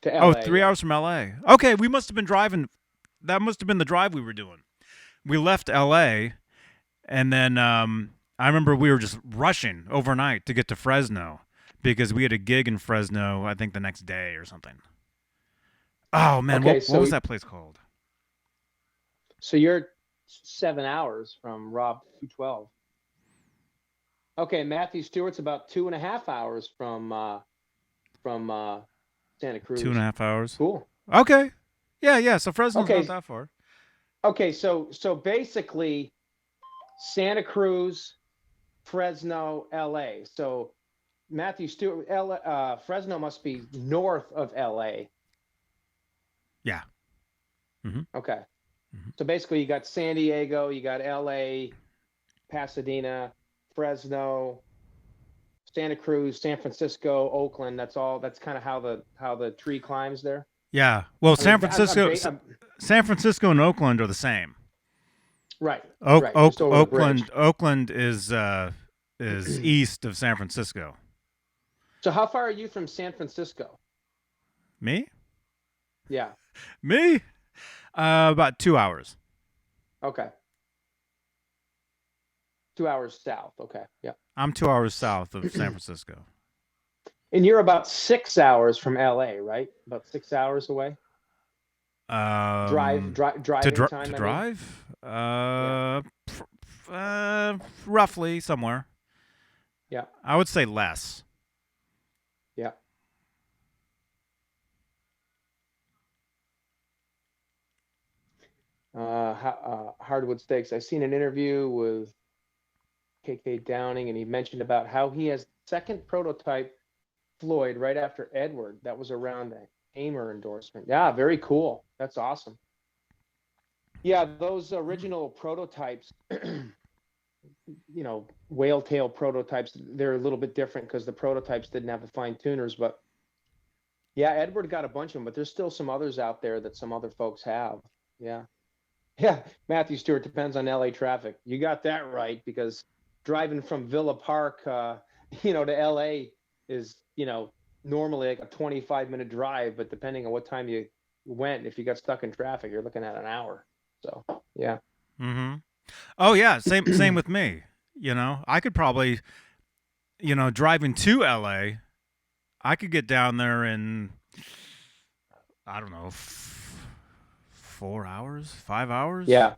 To LA. Oh, 3 hours from LA. Okay, we must have been driving. That must have been the drive we were doing. We left LA, and then I remember we were just rushing overnight to get to Fresno because we had a gig in Fresno, I think the next day or something. Oh man, Okay, what was that place called? So you're 7 hours from Rob 212. Okay, Matthew Stewart's about 2.5 hours from Santa Cruz. 2.5 hours. Cool. Okay. Yeah. So Fresno's Okay. not that far. Okay, so basically Santa Cruz, Fresno, LA. So Matthew Stewart, Fresno must be north of LA. Yeah. Mm-hmm. Okay. Mm-hmm. So basically you got San Diego, you got LA, Pasadena, Fresno, Santa Cruz, San Francisco, Oakland. That's kind of how the tree climbs there. Yeah. Well, San Francisco and Oakland are the same. Right. Oakland is east of San Francisco. So how far are you from San Francisco? Me? Yeah. Me? About 2 hours. Okay. 2 hours south. Okay. Yeah. I'm 2 hours south of San Francisco. And you're about 6 hours from LA, right? About 6 hours away. Driving time. To drive? Roughly somewhere. Yeah. I would say less. Yeah. Hardwood Steaks. I've seen an interview with KK Downing, and he mentioned about how he has second prototype Floyd right after Edward. That was around the Hamer endorsement. Yeah, very cool. That's awesome. Yeah, those original prototypes, whale tail prototypes, they're a little bit different because the prototypes didn't have the fine tuners. But yeah, Edward got a bunch of them, but there's still some others out there that some other folks have. Yeah. Yeah, Matthew Stewart, depends on LA traffic. You got that right, because driving from Villa Park, to LA is, normally like a 25-minute drive, but depending on what time you went, if you got stuck in traffic, you're looking at an hour. So, yeah. Mm-hmm. Oh, yeah, same with me. I could probably, driving to LA, I could get down there in, I don't know, 4 hours, 5 hours. Yeah,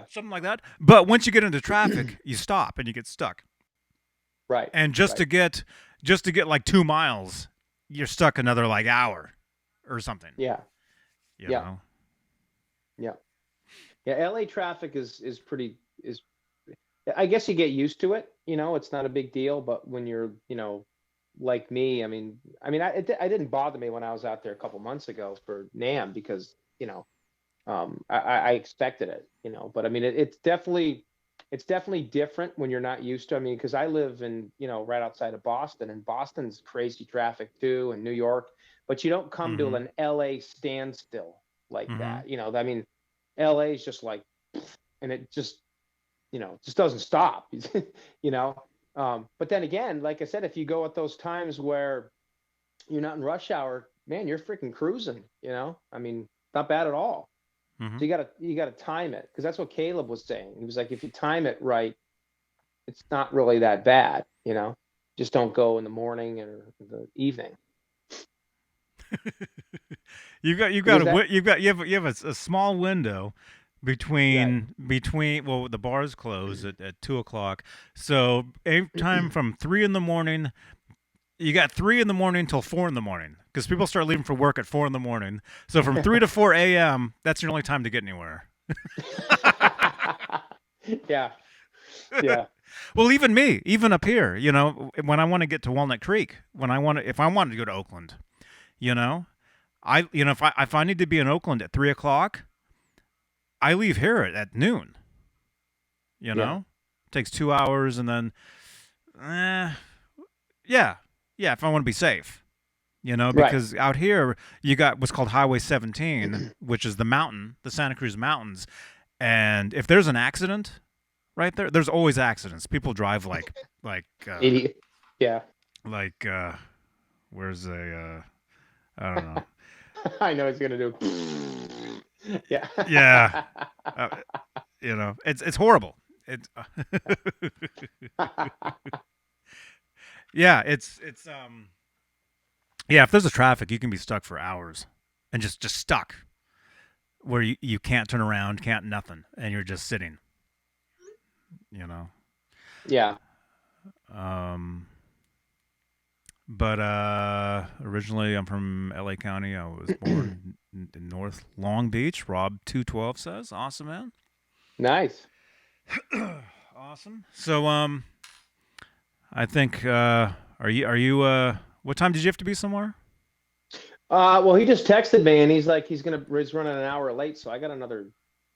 something like that. But once you get into traffic, you stop and you get stuck. Right. And just to get like 2 miles, you're stuck another like hour or something. Yeah. You know? Yeah. LA traffic is I guess you get used to it. It's not a big deal. But when you're like me, I didn't bother me when I was out there a couple months ago for NAMM because I expected it, but it's definitely different when you're not used to. Because I live in, right outside of Boston, and Boston's crazy traffic too, and New York, but you don't come to an LA standstill like that. LA is just like, and it just, just doesn't stop, but then again, like I said, if you go at those times where you're not in rush hour, man, you're freaking cruising, not bad at all. Mm-hmm. So you gotta time it, because that's what Caleb was saying. He was like, if you time it right, it's not really that bad, Just don't go in the morning or the evening. you have a small window between well, the bars close at 2:00, so anytime from 3 a.m. You got 3 a.m. till 4 a.m, because people start leaving for work at 4 a.m. So from 3 to 4 a.m, that's your only time to get anywhere. Yeah. Yeah. Well, even me, even up here, you know, when I want to get to Walnut Creek, if I wanted to go to Oakland, you know, if I need to be in Oakland at 3 o'clock, I leave here at noon. You Yeah. know, takes 2 hours, and then, yeah, yeah. If I want to be safe, you know, Right. because out here you got what's called Highway 17, which is the mountain, the Santa Cruz Mountains, and if there's an accident right there, there's always accidents. People drive like uh, Idiot. Yeah. like where's a I don't know. I know he's gonna do. Yeah. Yeah, uh, you know, it's horrible. It's yeah, it's yeah. If there's a traffic, you can be stuck for hours, and just stuck where you can't turn around, can't nothing, and you're just sitting. You know. Yeah. Um, but originally I'm from LA County. I was born in North Long Beach. Rob212 says, awesome, man. Nice. Awesome. So I think are you what time did you have to be somewhere? Well, he just texted me and he's like he's running an hour late, so I got another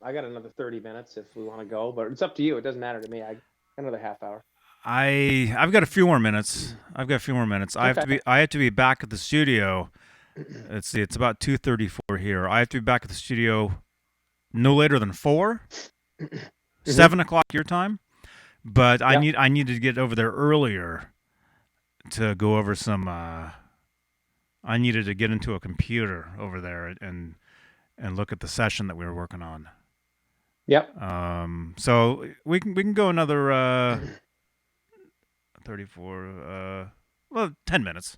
30 minutes if we want to go, but it's up to you. It doesn't matter to me. I got another half hour. I've got a few more minutes. I've got a few more minutes. Okay. I have to be back at the studio. Let's see, it's about 2:34 here. I have to be back at the studio no later than 4, Hmm. 7 o'clock your time. But Yeah. I need to get over there earlier to go over some. I needed to get into a computer over there and look at the session that we were working on. Yep. So we can go another 34. Well, 10 minutes.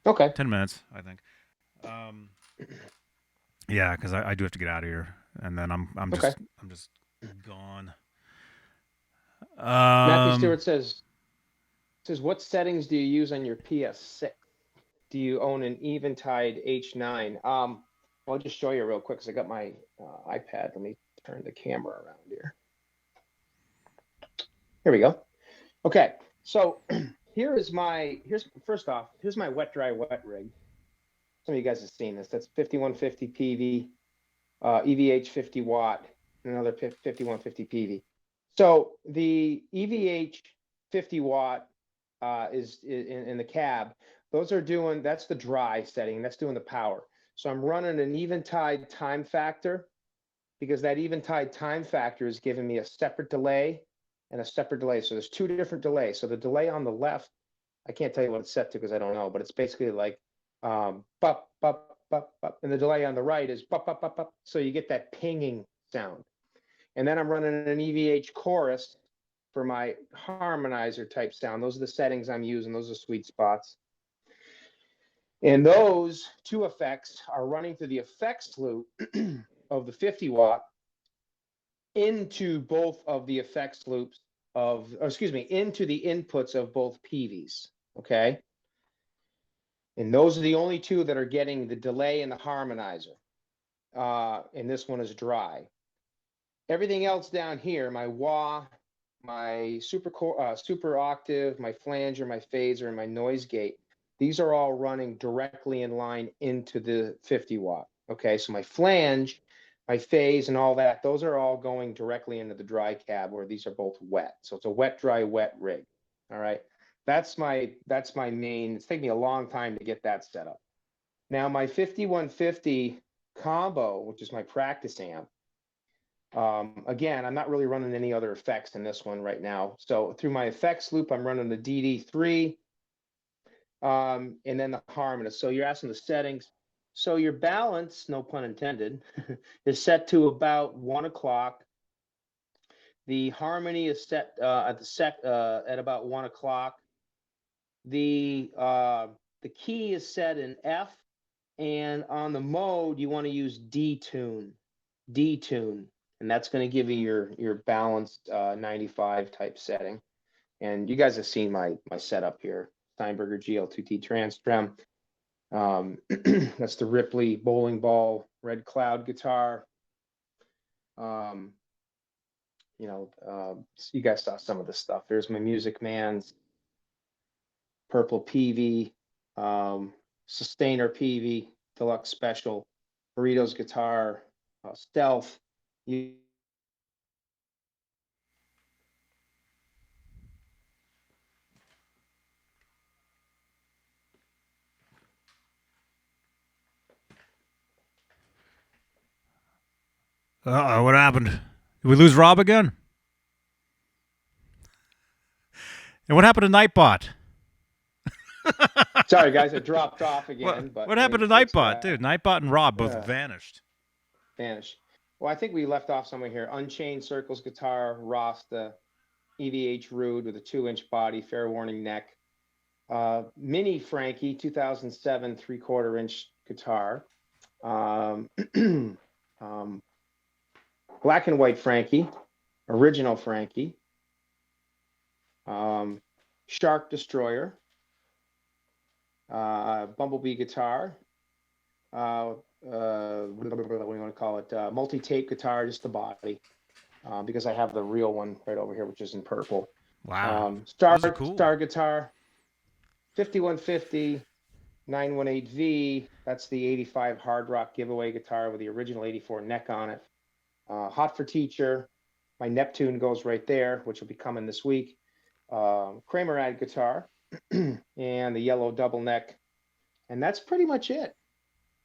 Okay. 10 minutes, I think. Um, yeah, because I do have to get out of here, and then Okay. I'm just gone. Matthew Um, Stewart says what settings do you use on your PS6? Do you own an Eventide H9? I'll just show you real quick because I got my iPad. Let me turn the camera around here. Here we go. Okay, so here's my wet dry wet rig. Some of you guys have seen this. That's 5150 PV, EVH 50 watt, and another 5150 PV. So the EVH 50 watt is in the cab. That's the dry setting. That's doing the power. So I'm running an Eventide time factor because that Eventide time factor is giving me a separate delay and a separate delay. So there's two different delays. So the delay on the left, I can't tell you what it's set to because I don't know, but it's basically like bup, bup, bup, bup. And the delay on the right is bup, bup, bup, bup. So you get that pinging sound. And then I'm running an EVH chorus for my harmonizer type sound. Those are the settings I'm using. Those are sweet spots. And those two effects are running through the effects loop of the 50 watt into both of the effects loops into the inputs of both PVs. Okay. And those are the only two that are getting the delay and the harmonizer. And this one is dry. Everything else down here, my wah, my super octave, my flanger, my phaser, and my noise gate, these are all running directly in line into the 50 watt. Okay, so my flange, my phase, and all that, those are all going directly into the dry cab where these are both wet. So it's a wet, dry, wet rig. All right, that's my main. It's taken me a long time to get that set up. Now my 5150 combo, which is my practice amp. Again, I'm not really running any other effects in this one right now. So through my effects loop, I'm running the DD3 and then the harmonist. So you're asking the settings. So your balance, no pun intended, is set to about 1 o'clock. The harmony is set at about 1 o'clock. The key is set in F, and on the mode you want to use detune, and that's going to give you your balanced 95 type setting. And you guys have seen my setup here. Steinberger GL2T Trans-Trem. That's the Ripley bowling ball red cloud guitar. you guys saw some of the stuff. There's my Music Man's Purple PV, Sustainer PV, Deluxe Special, Burrito's Guitar, Stealth. Uh-oh, what happened? Did we lose Rob again? And what happened to Nightbot? Sorry, guys, I dropped off again. What happened to Nightbot, dude? Nightbot and Rob both vanished. Vanished. Well, I think we left off somewhere here. Unchained Circles guitar, Rasta, EVH Rude with a 2-inch body, fair warning neck. Mini Frankie, 2007 3/4-inch guitar. Black and White Frankie, original Frankie. Shark Destroyer. Bumblebee guitar. What do we want to call it? Multi-tape guitar, just the body. Because I have the real one right over here, which is in purple. Wow. Cool. Star guitar, 5150, 918V. That's the 85 hard rock giveaway guitar with the original 84 neck on it. Hot for Teacher. My Neptune goes right there, which will be coming this week. Kramer ad guitar and the yellow double neck. And that's pretty much it.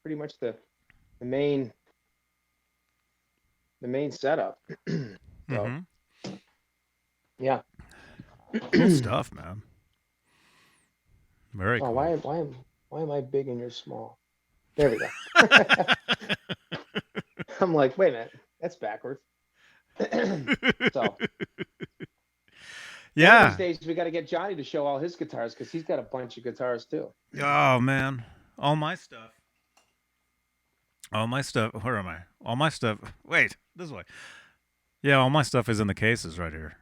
Pretty much the main setup. So, yeah. Cool stuff, man. Very cool. Why am I big and you're small? There we go. I'm like, wait a minute, that's backwards. So yeah. These days we got to get Johnny to show all his guitars because he's got a bunch of guitars too. Oh man, all my stuff. Where am I? All my stuff. Wait, this way. Yeah, all my stuff is in the cases right here.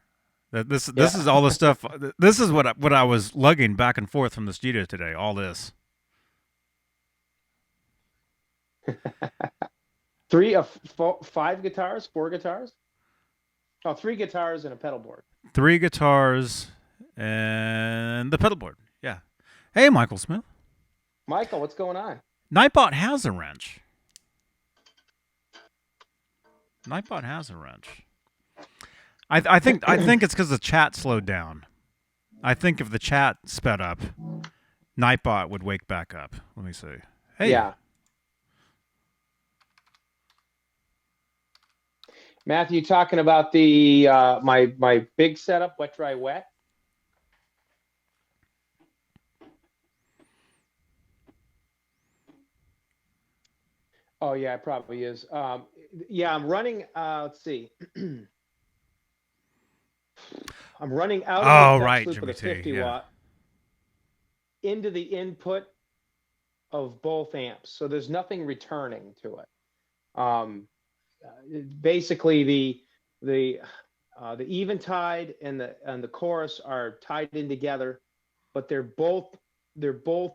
This is all the stuff. This is what I was lugging back and forth from the studio today. All this. 5 guitars, 4 guitars. Oh, 3 guitars and a pedal board. 3 guitars and the pedal board. Yeah. Hey, Michael Smith. Michael, what's going on? Nightbot has a wrench. Nightbot has a wrench. I think it's because the chat slowed down. I think if the chat sped up, Nightbot would wake back up. Let me see. Hey. Yeah. Matthew, talking about the my big setup, wet, dry, wet. Oh yeah, it probably is. Yeah, I'm running. Let's see. I'm running out of the right, loop with a 50 watt into the input of both amps, so there's nothing returning to it. Basically, the Eventide and the chorus are tied in together, but they're both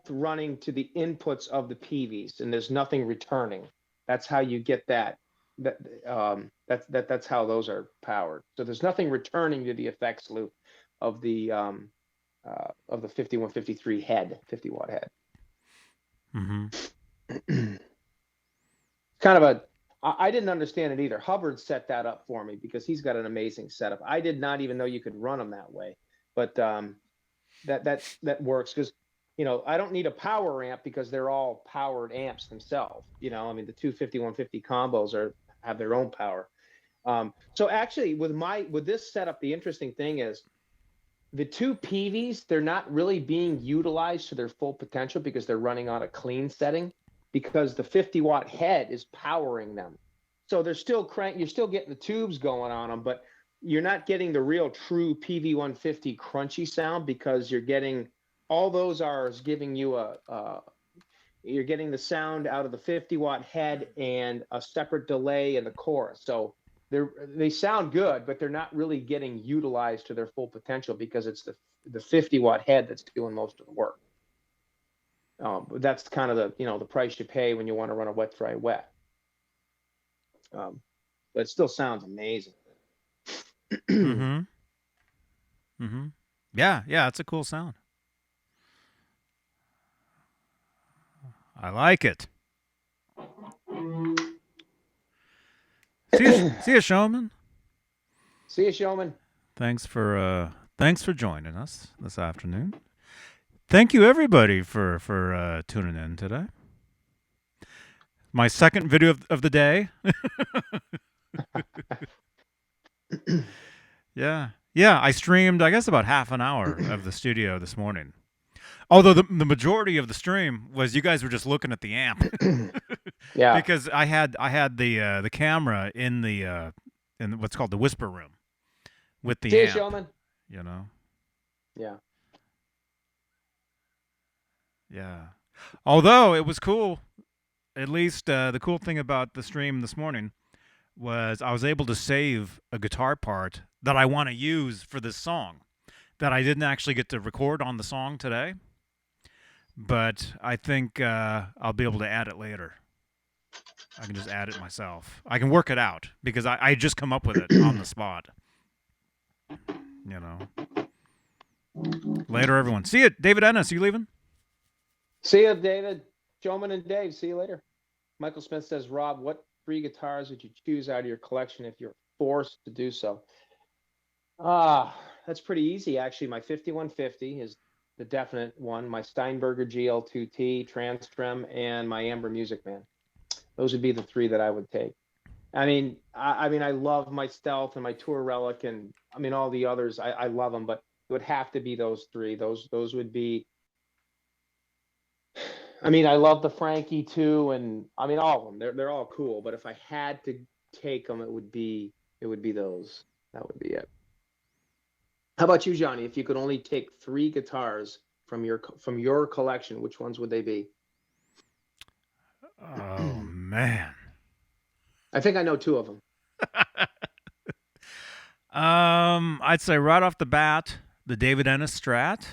running to the inputs of the PVs, and there's nothing returning. That's how you get that. That's how those are powered. So there's nothing returning to the effects loop of the 5153 head, 50 watt head. Mm-hmm. Kind of I didn't understand it either. Hubbard set that up for me because he's got an amazing setup. I did not even know you could run them that way, but that works because I don't need a power amp because they're all powered amps themselves. I mean the two 5150 combos have their own power. So actually with this setup, the interesting thing is the two PVs, they're not really being utilized to their full potential because they're running on a clean setting, because the 50 watt head is powering them. So they're still you're still getting the tubes going on them, but you're not getting the real true PV 150 crunchy sound because you're getting all those are giving you you're getting the sound out of the 50 watt head and a separate delay in the chorus. So they sound good, but they're not really getting utilized to their full potential because it's the 50 watt head that's doing most of the work. That's kind of the price you pay when you want to run a wet, dry, wet. But it still sounds amazing. Mm-hmm. Mm-hmm. Yeah, yeah, it's a cool sound. I like it. See you, Showman. See you, Showman. Thanks for joining us this afternoon. Thank you everybody for tuning in today. My second video of the day. Yeah. Yeah, I streamed I guess about half an hour of the studio this morning. Although the majority of the stream was you guys were just looking at the amp. Yeah. Because I had the camera in what's called the whisper room with the See you, amp, Showman. you know. Yeah. Yeah. Although it was cool, at least the cool thing about the stream this morning was I was able to save a guitar part that I want to use for this song that I didn't actually get to record on the song today. But I think I'll be able to add it later. I can just add it myself. I can work it out because I just come up with it on the spot. You know. Later, everyone. See you, David Ennis. You leaving? See you, David. Showman and Dave. See you later. Michael Smith says, Rob, what 3 guitars would you choose out of your collection if you're forced to do so? That's pretty easy, actually. My 5150 is the definite one. My Steinberger GL2T, Transtrem, and my Amber Music Man. Those would be the 3 that I would take. I mean, I love my Stealth and my Tour Relic, and I mean all the others. I love them, but it would have to be those 3. Those would be. I mean, I love the Frankie too, and I mean all of them. They're all cool. But if I had to take them, it would be those. That would be it. How about you, Johnny? If you could only take 3 guitars from your collection, which ones would they be? Oh man. I think I know 2 of them. I'd say right off the bat, the David Ennis Strat.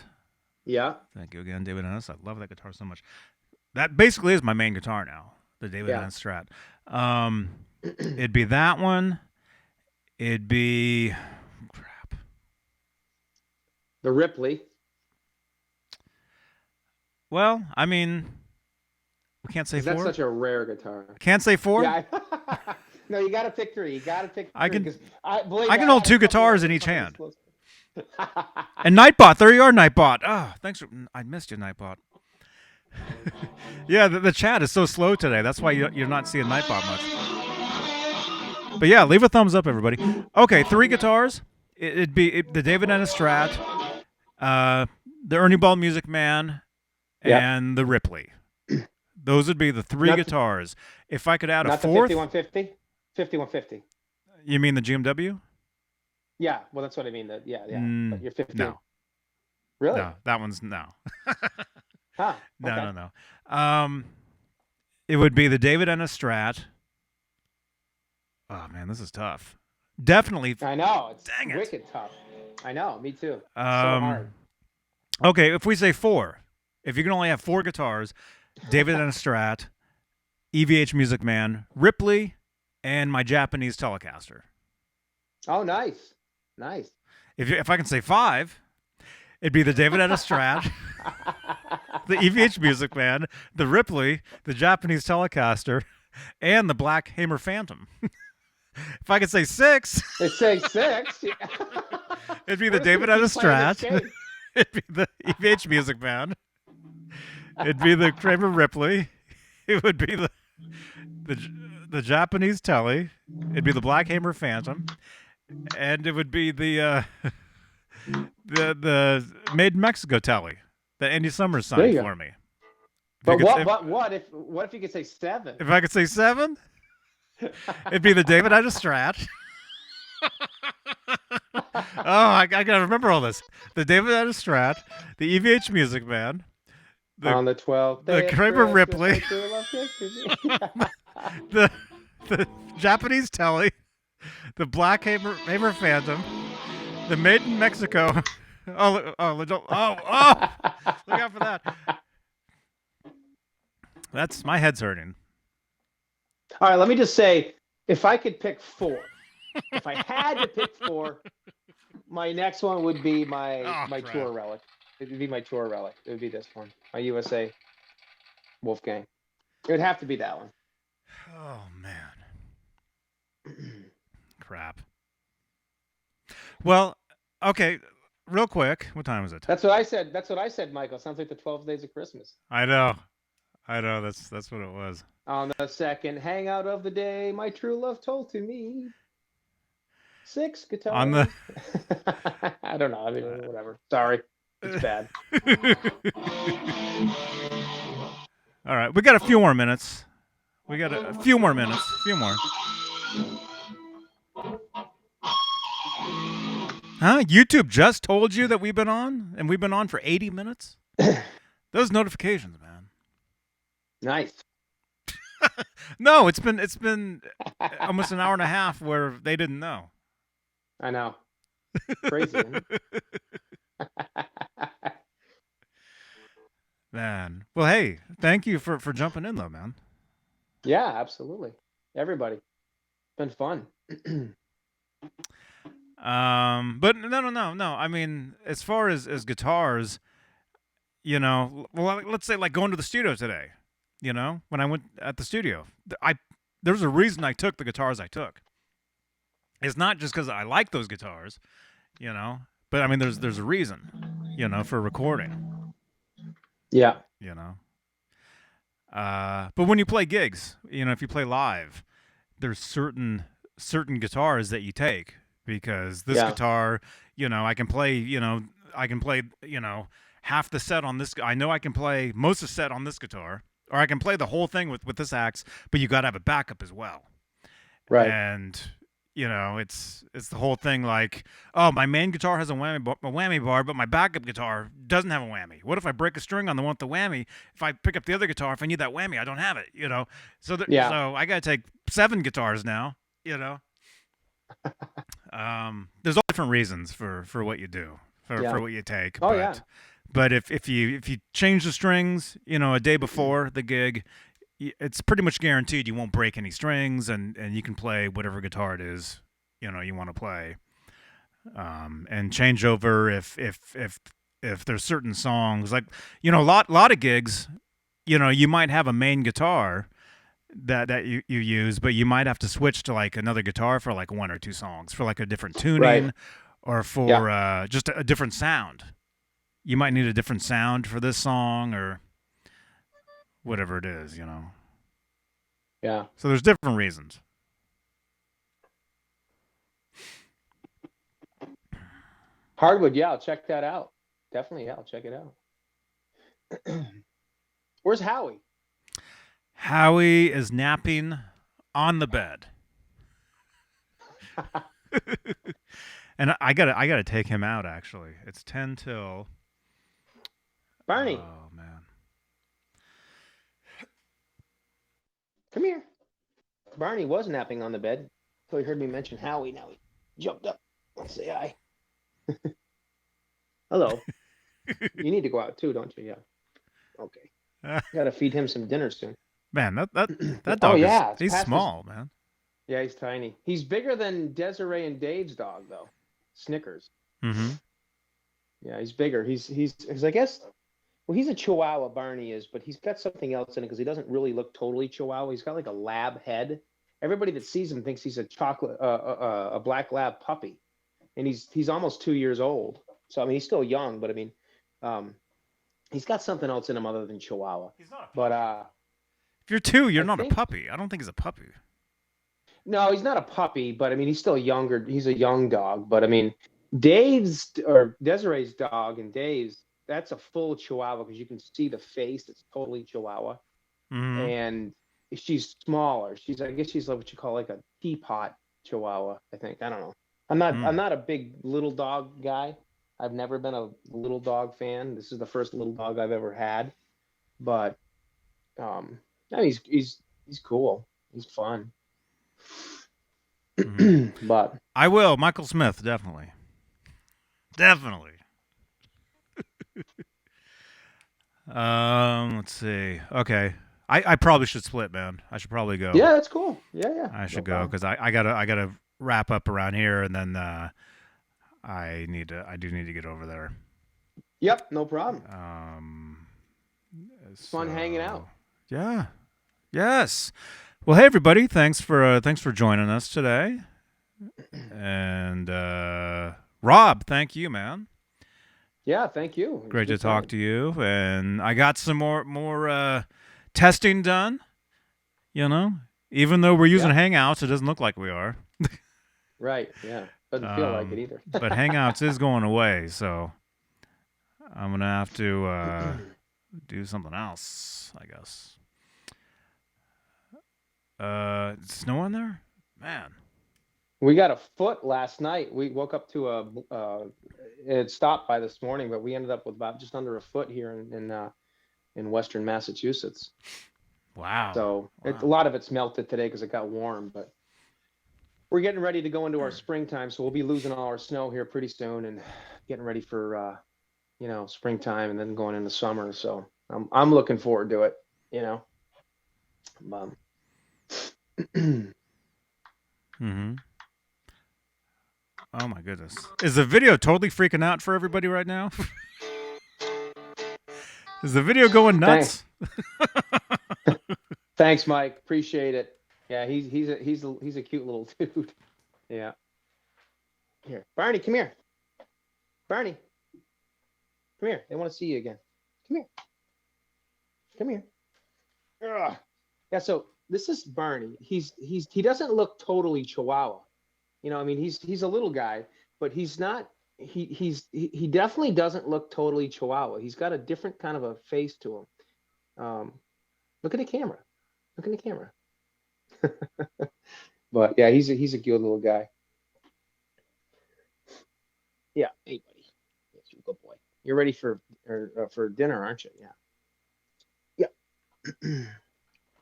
Yeah. Thank you again, David Ennis. I love that guitar so much. That basically is my main guitar now, the David Ennis Strat. It'd be that one. It'd be crap. The Ripley. Well, I mean, we can't say 4. That's such a rare guitar. Can't say 4? Yeah. No, you got to pick 3. You got to pick 3. I can hold 2 guitars in each hand. And Nightbot, there you are, Nightbot. Oh, thanks. I missed you, Nightbot. Yeah, the chat is so slow today. That's why you're not seeing Nightbot much. But yeah, leave a thumbs up, everybody. Okay, 3 guitars. It'd be the David Ennis Strat, the Ernie Ball Music Man, and the Ripley. Those would be the 3 guitars. If I could add a 4th. Not the 5150? 5150. You mean the GMW? Yeah, well, that's what I mean. But you're 50. No. Really? No, that one's no. Huh. Okay. No. It would be the David Ennis Strat. Oh man, this is tough. Definitely. I know. It's Dang it. Wicked tough. I know. Me too. So hard. Okay, if we say 4, if you can only have 4 guitars, David Ennis Strat, EVH Music Man, Ripley, and my Japanese Telecaster. Oh, nice. Nice. If I can say 5, it'd be the David Ennis Strat, the EVH Music Man, the Ripley, the Japanese Telecaster, and the Black Hammer Phantom. If I could say 6, they say 6. Yeah. It'd be the David Ennis Strat. It'd be the EVH Music Man. It'd be the Kramer Ripley. It would be the Japanese Telly. It'd be the Black Hammer Phantom, and it would be the Made in Mexico Telly that Andy Summers signed for me. But what if you could say 7? If I could say 7, it'd be the David Ennis Strat. I gotta remember all this. The David Ennis Strat, the EVH Music Man, on the 12th, the Kramer Ripley, the Japanese Telly, the Black Hammer Phantom, the Made in Mexico. Look out for that. That's my head's hurting. All right, let me just say, if I could pick 4, if I had to pick 4, my next one would be my crap. tour relic. It would be my tour relic. It would be this one, my USA Wolfgang. It would have to be that one. Oh man. Crap. Well, okay, real quick. What time is it? That's what I said. That's what I said, Michael. Sounds like the 12 Days of Christmas. I know. That's what it was. On the second hangout of the day, my true love told to me. 6 guitars. On the. I don't know. I mean, whatever. Sorry, it's bad. All right, we got a few more minutes. We got a few more minutes. A few more. Huh? YouTube just told you that we've been on, and we've been on for 80 minutes? Those notifications, man. Nice. No, it's been almost an hour and a half where they didn't know. I know. Crazy. Isn't it? Man. Well, hey, thank you for jumping in, though, man. Yeah, absolutely. Everybody. It's been fun. But no. I mean, as far as guitars, you know, well, let's say like going to the studio today. You know, when I went at the studio, there was a reason I took the guitars I took. It's not just because I like those guitars, you know, but I mean, there's a reason, you know, for recording. Yeah. You know. But when you play gigs, you know, if you play live, there's certain guitars that you take because this guitar, you know, I can play, half the set on this. I know I can play most of the set on this guitar, or I can play the whole thing with this axe, but you got to have a backup as well. Right. And you know, it's the whole thing like, oh, my main guitar has a whammy bar, but my backup guitar doesn't have a whammy. What if I break a string on the one with the whammy? If I pick up the other guitar, if I need that whammy, I don't have it, you know? So so I got to take 7 guitars now, you know? There's all different reasons for what you do, for what you take. Oh, yeah. But if you change the strings, you know, a day before the gig, it's pretty much guaranteed you won't break any strings, and you can play whatever guitar it is, you know, you want to play. And change over if there's certain songs, like, you know, a lot of gigs, you know, you might have a main guitar that you use, but you might have to switch to like another guitar for like 1 or 2 songs for like a different tuning, right, or for just a different sound. You might need a different sound for this song or whatever it is, you know. Yeah. So there's different reasons. Hardwood, yeah, I'll check that out. Definitely, yeah, I'll check it out. Where's Howie? Howie is napping on the bed. And I gotta take him out, actually. It's 10 till... Barney. Oh, man. Come here. Barney was napping on the bed until he heard me mention Howie. Now he jumped up. Let's say hi. Hello. You need to go out too, don't you? Yeah. Okay. Gotta feed him some dinner soon. Man, that dog he's small, man. Yeah, he's tiny. He's bigger than Desiree and Dave's dog, though. Snickers. Mm-hmm. Yeah, he's bigger. He's I guess, well, he's a Chihuahua, Barney is, but he's got something else in it because he doesn't really look totally Chihuahua. He's got like a lab head. Everybody that sees him thinks he's a black lab puppy, and he's almost 2 years old. So I mean, he's still young, but I mean, he's got something else in him other than Chihuahua. He's not a puppy. But if you're 2, you're not a puppy. I don't think he's a puppy. No, he's not a puppy, but I mean, he's still younger. He's a young dog, but I mean, Dave's or Desiree's dog and Dave's, that's a full Chihuahua because you can see the face. It's totally Chihuahua. Mm-hmm. And she's smaller. I guess she's like what you call like a teapot Chihuahua, I think. I don't know. I'm not a big little dog guy. I've never been a little dog fan. This is the first little dog I've ever had. But no, he's cool. He's fun. Mm-hmm. But I will. Michael Smith, definitely. Let's see. Okay. I probably should split, man. I should probably go. Yeah, that's cool. Yeah. I should go because I gotta wrap up around here, and then I do need to get over there. Yep, no problem. It's fun hanging out. Yeah. Yes. Well, hey everybody, thanks for joining us today. And Rob, thank you, man. Yeah, thank you. Great to talk to you. And I got some more testing done. You know, even though we're using Hangouts, it doesn't look like we are. Right. Yeah. Doesn't feel like it either. But Hangouts is going away, so I'm gonna have to do something else, I guess. Snow in there, man. We got a foot last night. We woke up to it stopped by this morning, but we ended up with about just under a foot here in Western Massachusetts. Wow. So a lot of it's melted today because it got warm, but we're getting ready to go into our springtime. So we'll be losing all our snow here pretty soon and getting ready for, springtime and then going into summer. So I'm looking forward to it, Mm-hmm. Oh my goodness. Is the video totally freaking out for everybody right now? Is the video going nuts? Thanks, Mike. Appreciate it. Yeah, he's a cute little dude. Yeah. Here, Barney, come here. Barney, come here. They want to see you again. Come here. Come here. Ugh. Yeah. So this is Barney. He doesn't look totally Chihuahua. He's a little guy, but he's not. He definitely doesn't look totally Chihuahua. He's got a different kind of a face to him. Look at the camera. Look at the camera. But yeah, he's a cute little guy. Yeah, hey buddy. Yes, you good boy. You're ready for dinner, aren't you? Yeah. Yeah.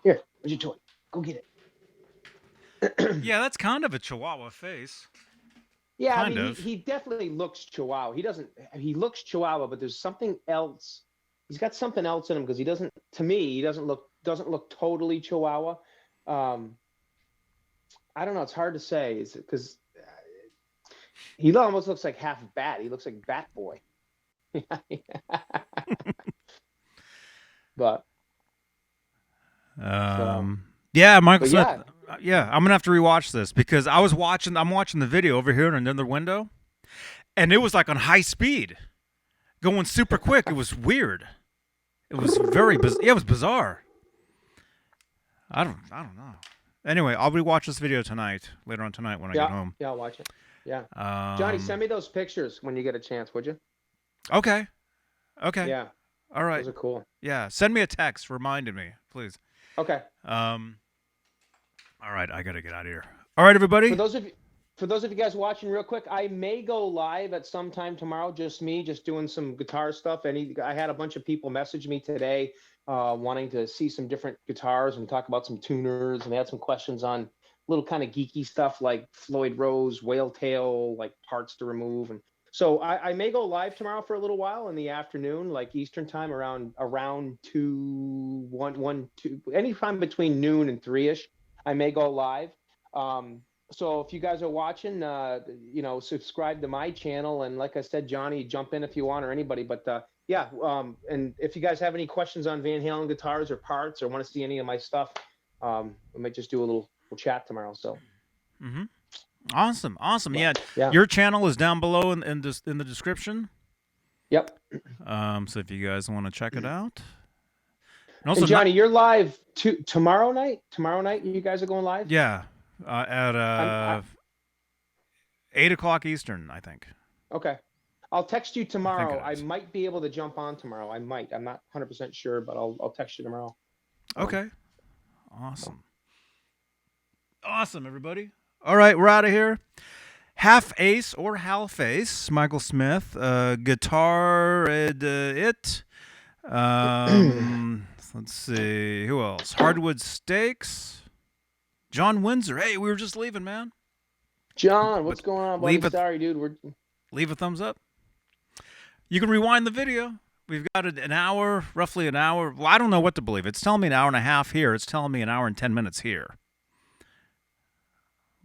Here, where's your toy? Go get it. Yeah, that's kind of a Chihuahua face. Yeah, kind of. He definitely looks Chihuahua. He looks Chihuahua, but there's something else. He's got something else in him because he doesn't look totally Chihuahua. I don't know. It's hard to say because he almost looks like half bat. He looks like Bat Boy. But yeah, Michael Smith. Yeah, I'm gonna have to rewatch this because I'm watching the video over here in another window, and it was like on high speed, going super quick. It was weird. It was very bizarre. Yeah, it was bizarre. I don't know. Anyway, I'll rewatch this video later on tonight when I get home. Yeah, I'll watch it. Yeah. Johnny, send me those pictures when you get a chance, would you? Okay. Yeah. All right. Those are cool. Yeah. Send me a text reminding me, please. Okay. All right, I gotta get out of here. All right, everybody. For those of you guys watching, real quick, I may go live at some time tomorrow. Just me, just doing some guitar stuff. I had a bunch of people message me today, wanting to see some different guitars and talk about some tuners, and they had some questions on little kind of geeky stuff like Floyd Rose, Whale Tail, like parts to remove. And so I may go live tomorrow for a little while in the afternoon, like Eastern time, around 2, 2, anytime between noon and 3ish. I may go live. So if you guys are watching, subscribe to my channel. And like I said, Johnny, jump in if you want, or anybody. But and if you guys have any questions on Van Halen guitars or parts, or want to see any of my stuff, we might just do a little chat tomorrow. So. Mm-hmm. Awesome. Yeah. Your channel is down below in the description. Yep. So if you guys want to check it out. And also, Johnny, you're live tomorrow night. Tomorrow night, you guys are going live. Yeah, at 8 o'clock Eastern, I think. Okay, I'll text you tomorrow. I might be able to jump on tomorrow. I might. I'm not 100% sure, but I'll text you tomorrow. Okay. Awesome. Awesome, everybody. All right, we're out of here. Half Ace or Half Ace, Michael Smith, guitar, let's see, who else? Hardwood Steaks, John Windsor. Hey, we were just leaving, man. John, what's going on, buddy? Sorry, dude. Leave a thumbs up. You can rewind the video. We've got an hour, roughly an hour. Well, I don't know what to believe. It's telling me an hour and a half here. It's telling me an hour and 10 minutes here.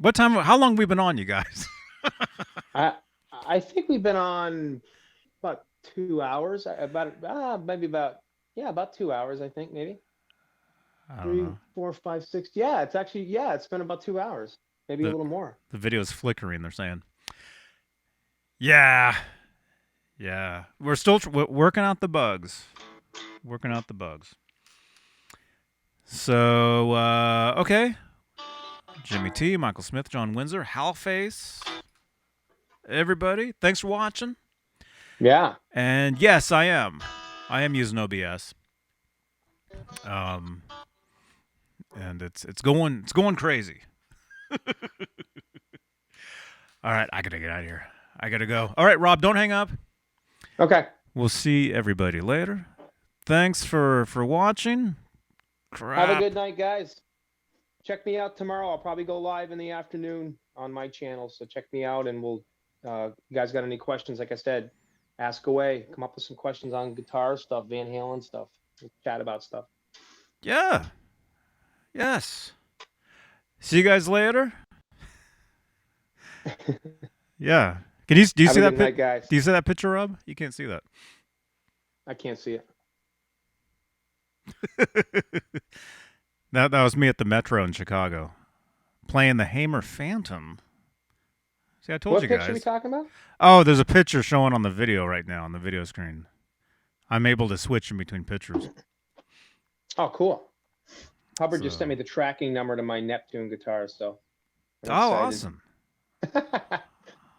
What time? How long have we been on, you guys? I I think we've been on about 2 hours. Maybe about 2 hours. I think maybe I don't three, know. 4, 5, 6. Yeah, it's been about 2 hours, maybe a The little more. the video's flickering. They're saying. Yeah. Yeah. We're still working out the bugs. Working out the bugs. So okay. Jimmy T, Michael Smith, John Windsor, Halface, everybody. Thanks for watching. Yeah. And yes, I am. I am using OBS. And it's going crazy. All right, I gotta get out of here. I gotta go. All right, Rob, don't hang up. Okay. We'll see everybody later. Thanks for watching. Crap. Have a good night, guys. Check me out tomorrow. I'll probably go live in the afternoon on my channel. So check me out, and we'll. You guys got any questions? Like I said, ask away. Come up with some questions on guitar stuff, Van Halen stuff. We'll chat about stuff. Yeah. Yes. See you guys later. Yeah. Do you see that night, guys. Do you see that picture, Rob? You can't see that. I can't see it. That was me at the Metro in Chicago, playing the Hamer Phantom. See, I told What you picture guys. are we talking about? Oh, there's a picture showing on the video right now on the video screen. I'm able to switch in between pictures. Oh, cool. Hubbard just sent me the tracking number to my Neptune guitar, so. Awesome.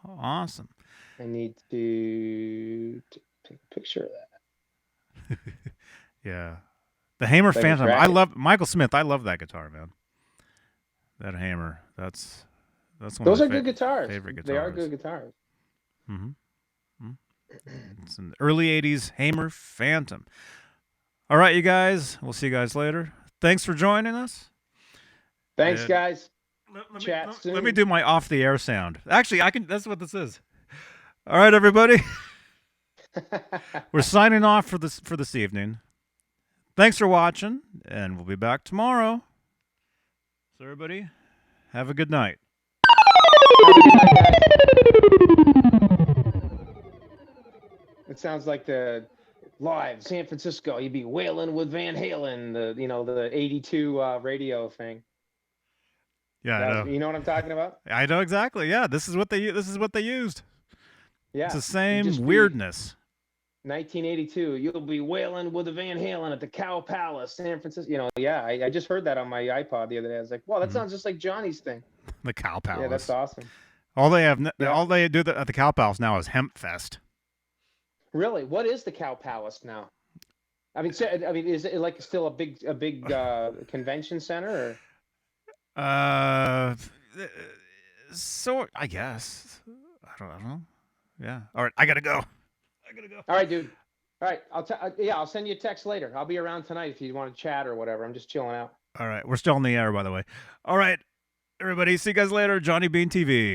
Awesome. I need to take a picture of that. Yeah. The Hamer Let me Phantom. track I it. love Michael Smith. I love that guitar, man. That Hamer. That's one Those of are my good guitars. favorite guitars. They are good guitars. Mm-hmm. It's an early 80s Hamer Phantom. All right, you guys. We'll see you guys later. Thanks for joining us. Thanks, guys. Let soon. me do my off the air sound. Actually, I can. That's what this is. All right, everybody. We're signing off for this evening. Thanks for watching, and we'll be back tomorrow. So everybody, have a good night. It sounds like the live San Francisco. You'd be wailing with Van Halen, the 82 radio thing. Yeah, I know. You know what I'm talking about? I know exactly. Yeah, this is what they used. Yeah. It's the same weirdness. 1982. You'll be wailing with the Van Halen at the Cow Palace, San Francisco. Yeah, I just heard that on my iPod the other day. I was like, wow, that sounds just like Johnny's thing. The Cow Palace. Yeah, that's awesome. All they do at the Cow Palace now is Hemp Fest. Really? What is the Cow Palace now? I mean, is it like still a big convention center? Or? So I guess I don't know. Yeah. All right, I gotta go. All right, dude. All right, I'll send you a text later. I'll be around tonight if you want to chat or whatever. I'm just chilling out. All right, we're still on the air, by the way. All right, everybody, see you guys later. johnnybeaneTV.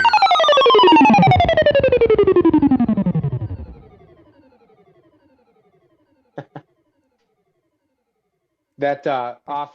That off